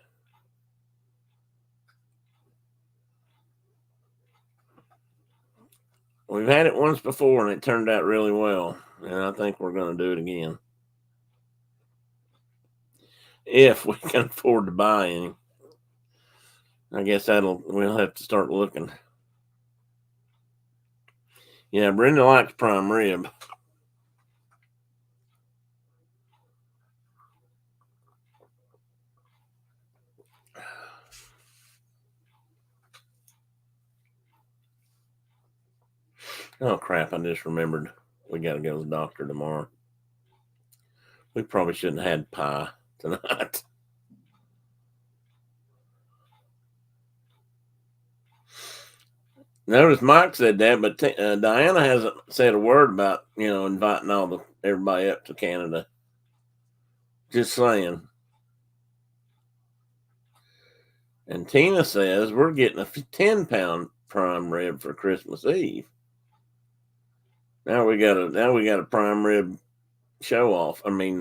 we've had it once before and it turned out really well. And I think we're going to do it again. If we can afford to buy any. I guess we'll have to start looking. Yeah, Brenda likes prime rib. Oh, crap. I just remembered we got to go to the doctor tomorrow. We probably shouldn't have had pie tonight. Notice Mike said that, but Diana hasn't said a word about, inviting everybody up to Canada. Just saying. And Tina says we're getting a 10-pound prime rib for Christmas Eve. Now we got a prime rib show off. I mean,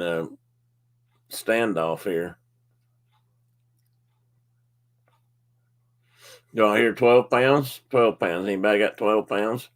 standoff here. Do I hear 12 pounds? 12 pounds. Anybody got 12 pounds?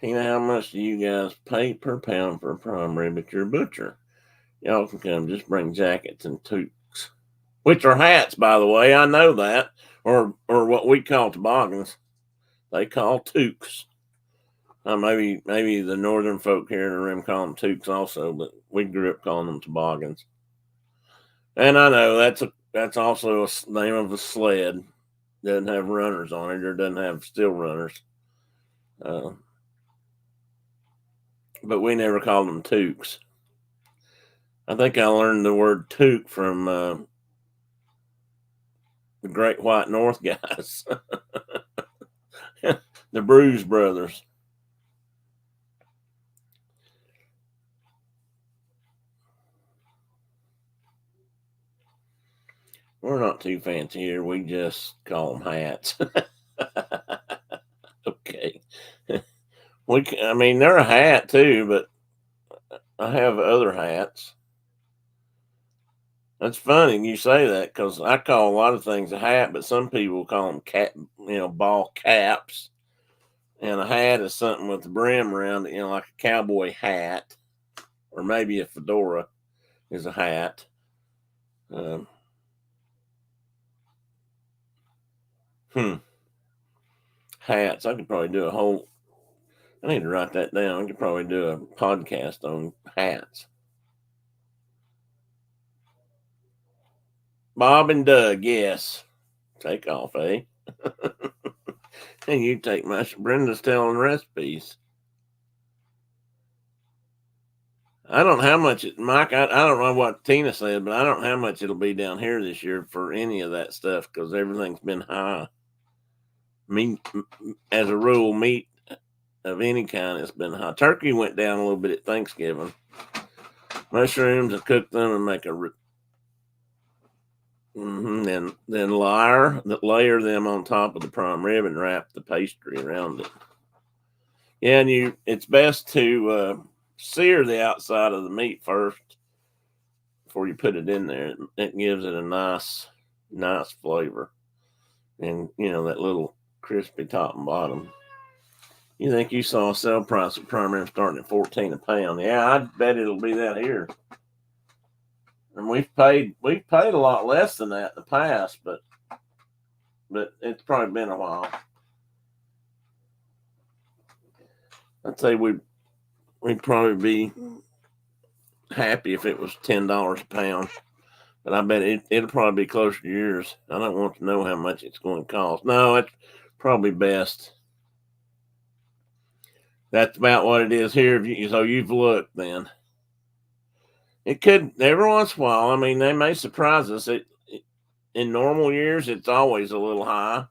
Tina, how much do you guys pay per pound for a prime rib at your butcher? Y'all can come. Just bring jackets and toques, which are hats, by the way. I know that, or what we call toboggans. They call toques. Maybe the northern folk here in the rim call them toques also, but we grew up calling them toboggans. And I know that's also a name of a sled. Doesn't have runners on it, or doesn't have steel runners. But we never called them toques. I think I learned the word toque from the Great White North guys, the Bruise Brothers. We're not too fancy here. We just call them hats. Okay. They're a hat too, but I have other hats. That's funny you say that because I call a lot of things a hat, but some people call them ball caps. And a hat is something with the brim around it, like a cowboy hat, or maybe a fedora is a hat. Hats. I could probably do I need to write that down. I could probably do a podcast on hats. Bob and Doug, yes. Take off, eh? And you take Brenda's telling recipes. I don't know how much Mike. I don't know what Tina said, but I don't know how much it'll be down here this year for any of that stuff because everything's been high. Meat, as a rule, meat of any kind has been high. Turkey went down a little bit at Thanksgiving. Mushrooms, I cook them and make a. Then layer them on top of the prime rib and wrap the pastry around it. Yeah, and it's best to sear the outside of the meat first before you put it in there. It gives it a nice flavor, and that little crispy top and bottom. You think you saw a sale price of prime rib starting at $14 a pound? Yeah, I bet it'll be that here. And we've paid a lot less than that in the past, but it's probably been a while. I'd say we'd probably be happy if it was $10 a pound, but I bet it'll probably be closer to yours. I don't want to know how much it's going to cost. No, it's probably best. That's about what it is here. So you've looked then. It could every once in a while. They may surprise us. In normal years, it's always a little high,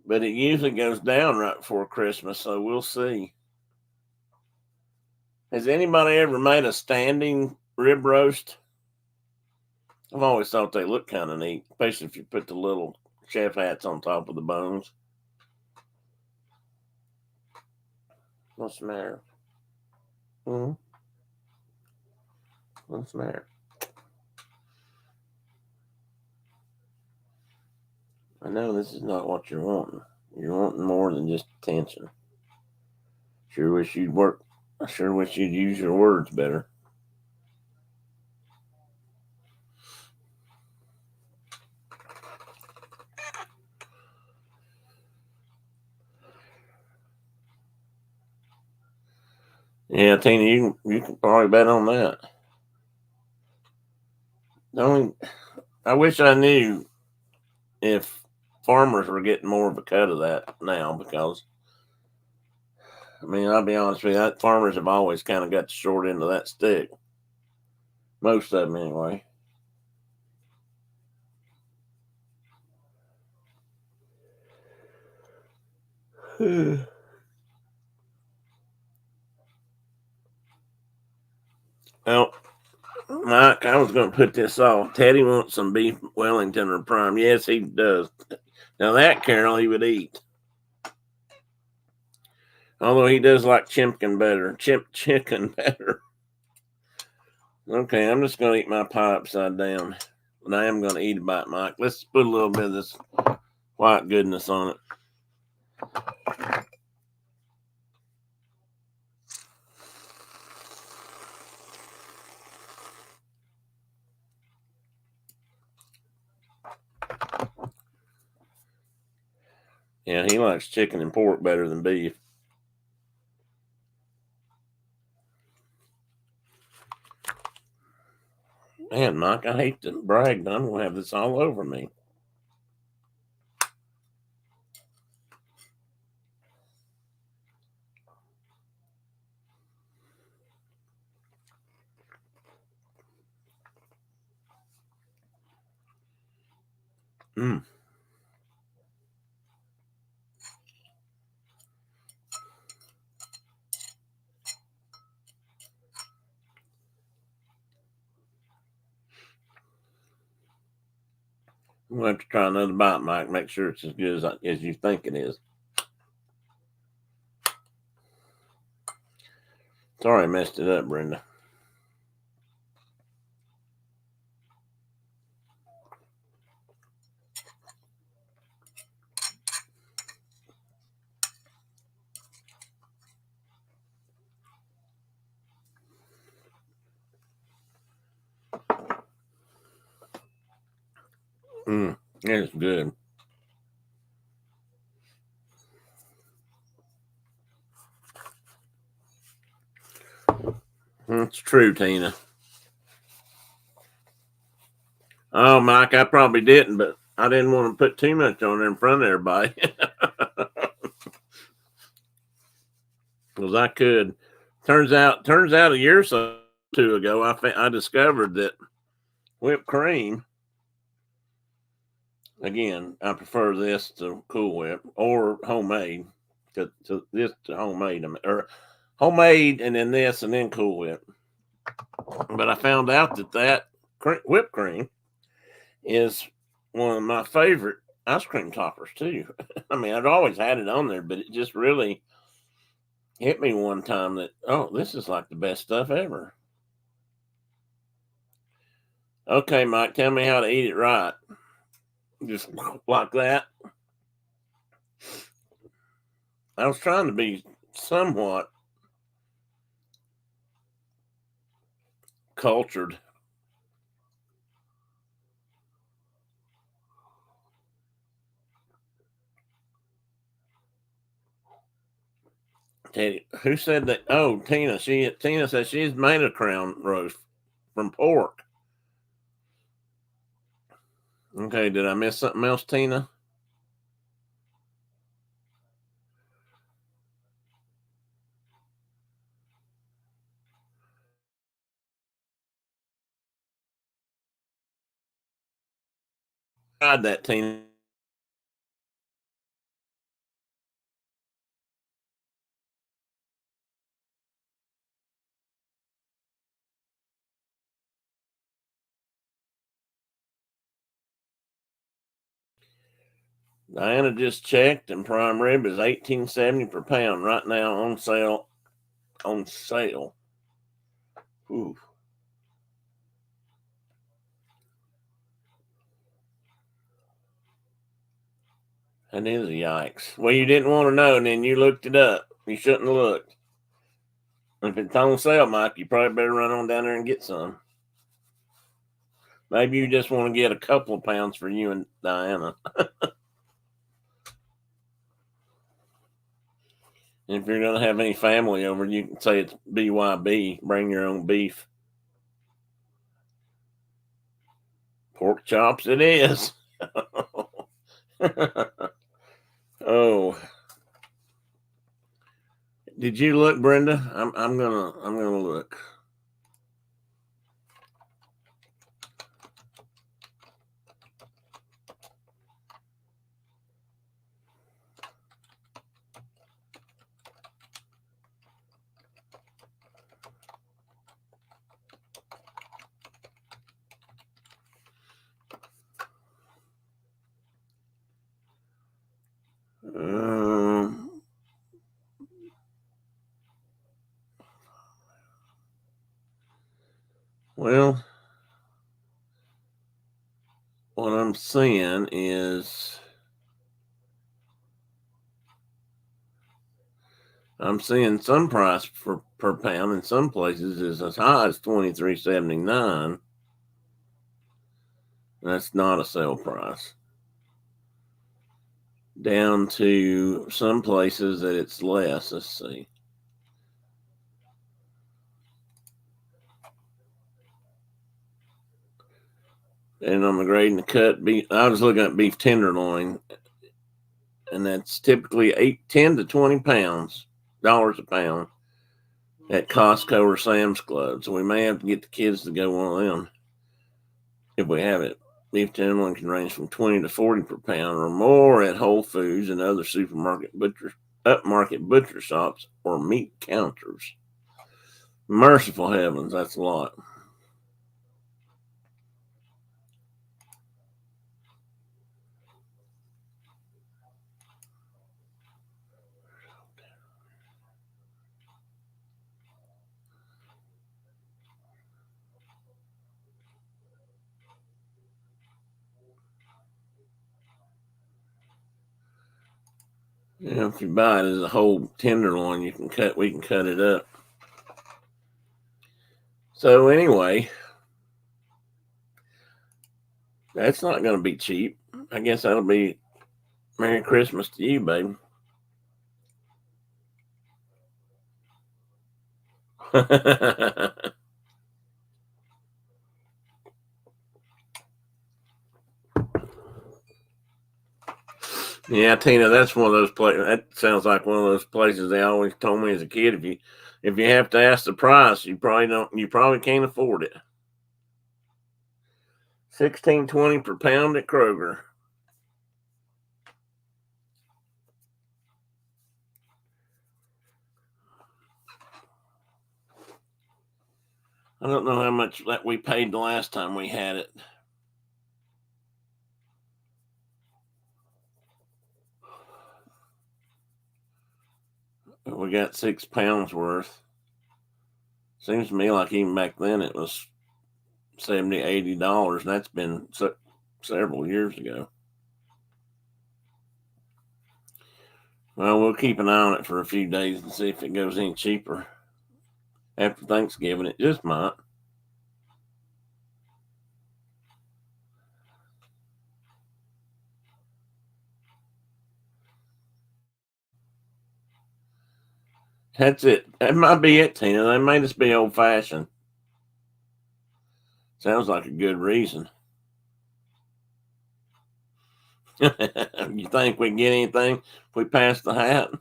but it usually goes down right before Christmas. So we'll see. Has anybody ever made a standing rib roast? I've always thought they look kind of neat, especially if you put the little chef hats on top of the bones. What's the matter? Hmm? What's the matter? I know this is not what you're wanting. You're wanting more than just attention. Sure wish you'd work. I sure wish you'd use your words better. Yeah, Tina, you can probably bet on that. The only I wish I knew if farmers were getting more of a cut of that now because I mean I'll be honest with you, that farmers have always kind of got the short end of that stick. Most of them anyway. Well, Mike, I was going to put this off. Teddy wants some beef Wellington or prime. Yes, he does. Now that Carol he would eat. Although he does like chimpkin better. Chicken better. Okay, I'm just going to eat my pie upside down. But I am going to eat a bite, Mike. Let's put a little bit of this white goodness on it. Yeah, he likes chicken and pork better than beef. Man, Mike, I hate to brag, but I'm going to have this all over me. Mm. We'll have to try another bite, Mike. Make sure it's as good as you think it is. Sorry I messed it up, Brenda. It's good. It's true, Tina. Oh, Mike, I probably didn't, but I didn't want to put too much on there in front of everybody. Because I could. Turns out a year or so two ago, I discovered that whipped cream. Again, I prefer this to Cool Whip or homemade. To this to homemade, or homemade and then this and then Cool Whip. But I found out that whipped cream is one of my favorite ice cream toppers too. I mean, I'd always had it on there, but it just really hit me one time that this is like the best stuff ever. Okay, Mike, tell me how to eat it right. Just like that. I was trying to be somewhat cultured. Teddy, who said that? Oh, Tina. Tina said she's made a crown roast from pork. Okay, did I miss something else, Tina? Tried that, Tina. Diana just checked, and prime rib is $18.70 per pound right now on sale. On sale. Ooh. That is a yikes. Well, you didn't want to know, and then you looked it up. You shouldn't have looked. If it's on sale, Mike, you probably better run on down there and get some. Maybe you just want to get a couple of pounds for you and Diana. If you're going to have any family over, you can say it's BYB. Bring your own beef. Pork chops it is. Oh. Did you look, Brenda? I'm gonna look. Well, what I'm seeing is some price per pound in some places is as high as $23.79. That's not a sale price. Down to some places that it's less. Let's see. And I'm grading the cut beef. I was looking at beef tenderloin, and that's typically 10 to 20 dollars a pound at Costco or Sam's Club. So we may have to get the kids to go one of them if we have it. Beef tenderloin can range from 20 to 40 per pound or more at Whole Foods and other upmarket butcher shops or meat counters. Merciful heavens, that's a lot. If you buy it as a whole tenderloin, we can cut it up. So anyway, that's not going to be cheap. I guess that'll be Merry Christmas to you, baby. Yeah, Tina, that's one of those places. That sounds like one of those places they always told me as a kid. If you have to ask the price, you probably can't afford it. $16.20 per pound at Kroger. I don't know how much that we paid the last time we had it. We got 6 pounds worth. Seems to me like even back then it was $70, $80. That's been several years ago. Well, we'll keep an eye on it for a few days and see if it goes any cheaper after Thanksgiving. It just might. That's it. That might be it, Tina. They made us be old fashioned. Sounds like a good reason. You think we get anything if we pass the hat?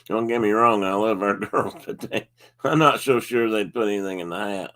Don't get me wrong, I love our girls, but I'm not so sure they'd put anything in the hat.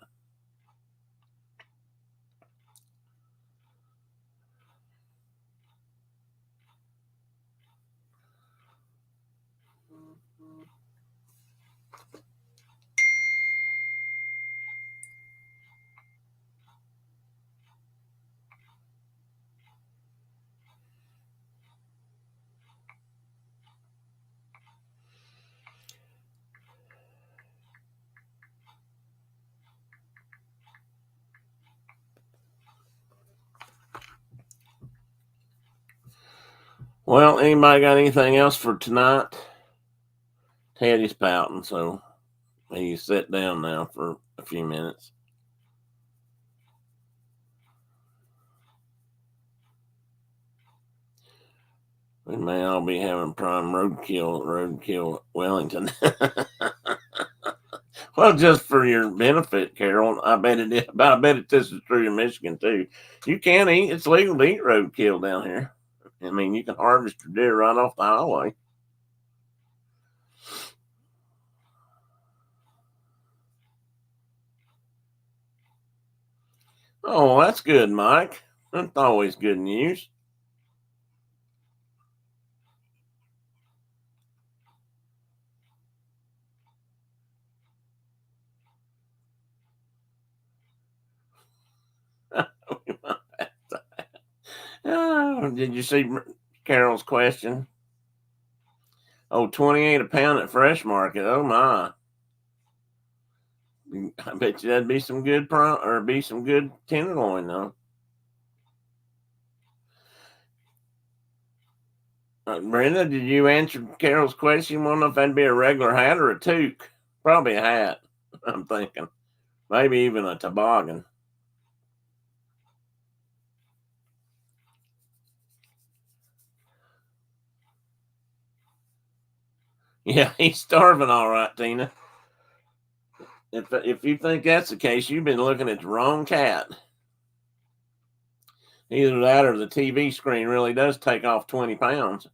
Well, anybody got anything else for tonight? Teddy's pouting, so he sit down now for a few minutes. We may all be having prime roadkill Wellington. Well, just for your benefit, Carol, I bet it is. But I bet this is true in Michigan too. You can eat; it's legal to eat roadkill down here. I mean, you can harvest your deer right off the highway. Oh, that's good, Mike. That's always good news. Oh, did you see Carol's question? Oh, 28 a pound at Fresh Market. Oh my. I bet you that'd be some good be some good tenderloin though. Brenda, did you answer Carol's question? Wonder if that'd be a regular hat or a toque. Probably a hat. I'm thinking maybe even a toboggan. Yeah, he's starving all right, Tina. If you think that's the case, you've been looking at the wrong cat. Either that or the TV screen really does take off 20 pounds.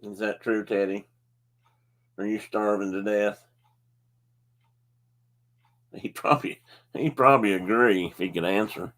Is that true, Teddy? Are you starving to death? He'd probably agree if he could answer.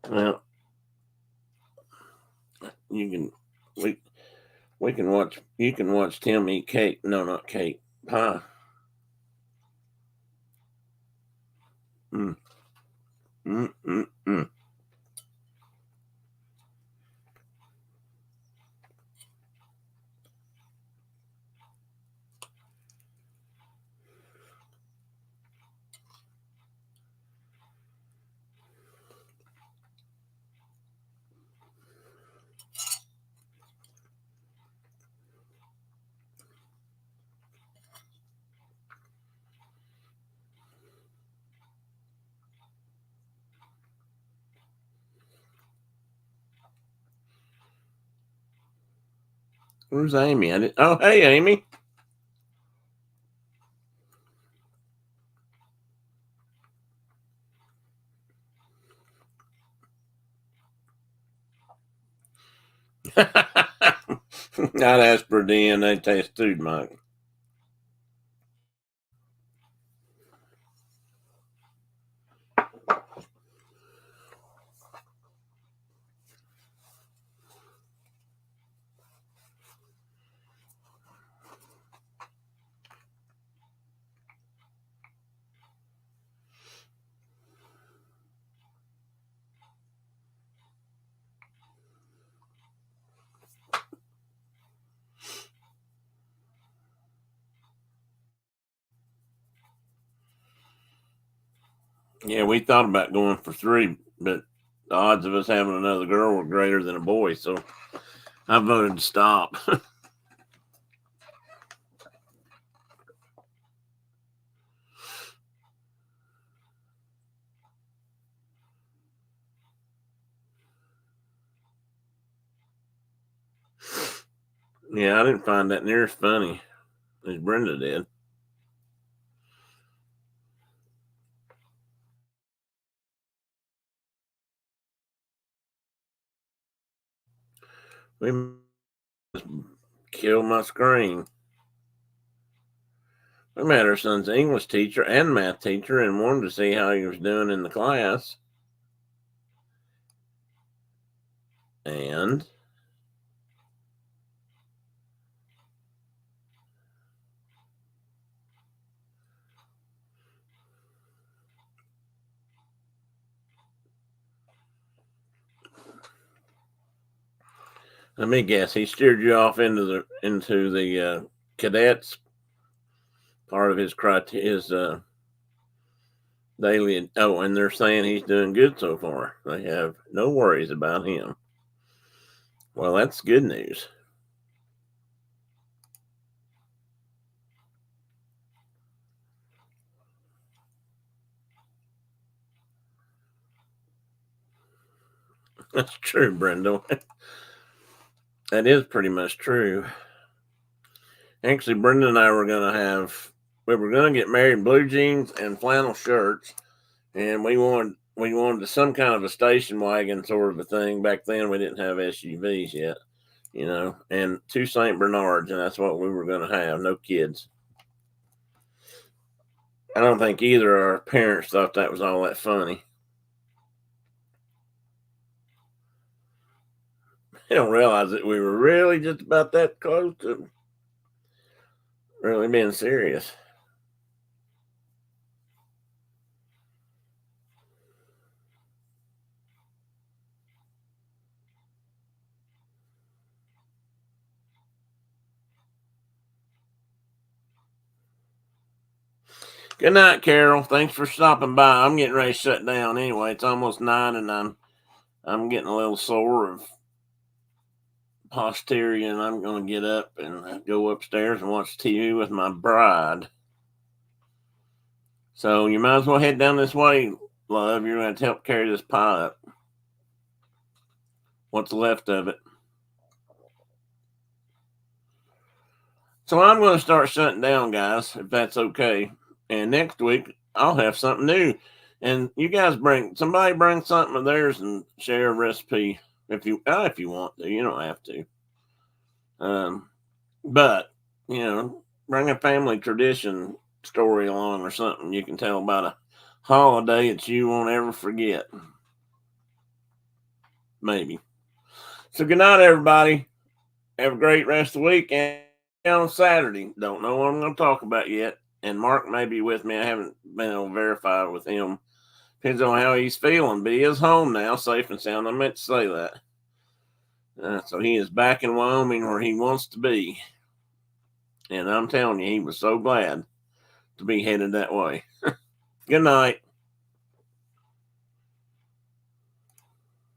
Well, you can we can watch you can watch Tim eat cake. No, not cake. Pie. Mm, mm, mm, mm. Where's Amy? Oh, hey, Amy. I'd ask for a DNA test too, Mike. Yeah, we thought about going for 3, but the odds of us having another girl were greater than a boy, so I voted to stop. Yeah, I didn't find that near as funny as Brenda did. We must kill my screen. We met our son's English teacher and math teacher and wanted to see how he was doing in the class. And let me guess, he steered you off into the cadets part of his daily. Oh, and they're saying he's doing good so far. They have no worries about him. Well, that's good news. That's true, Brenda. That is pretty much true. Actually, Brenda and I were we were going to get married in blue jeans and flannel shirts, and we wanted some kind of a station wagon sort of a thing. Back then, we didn't have SUVs yet, and 2 St. Bernards, and that's what we were going to have. No kids. I don't think either of our parents thought that was all that funny. They don't realize that we were really just about that close to really being serious. Good night, Carol. Thanks for stopping by. I'm getting ready to shut down anyway. It's almost 9, and I'm getting a little sore of posterior, and I'm going to get up and go upstairs and watch TV with my bride. So you might as well head down this way, love. You're going to help carry this pie up. What's left of it. So I'm going to start shutting down, guys, if that's okay. And next week I'll have something new. And you guys bring something of theirs and share a recipe if you want to. You don't have to. But bring a family tradition story along or something you can tell about a holiday that you won't ever forget. Maybe. So good night, everybody. Have a great rest of the week. And on Saturday, don't know what I'm going to talk about yet. And Mark may be with me. I haven't been able to verify with him. Depends on how he's feeling, but he is home now, safe and sound. I meant to say that. So he is back in Wyoming where he wants to be. And I'm telling you, he was so glad to be headed that way. Good night.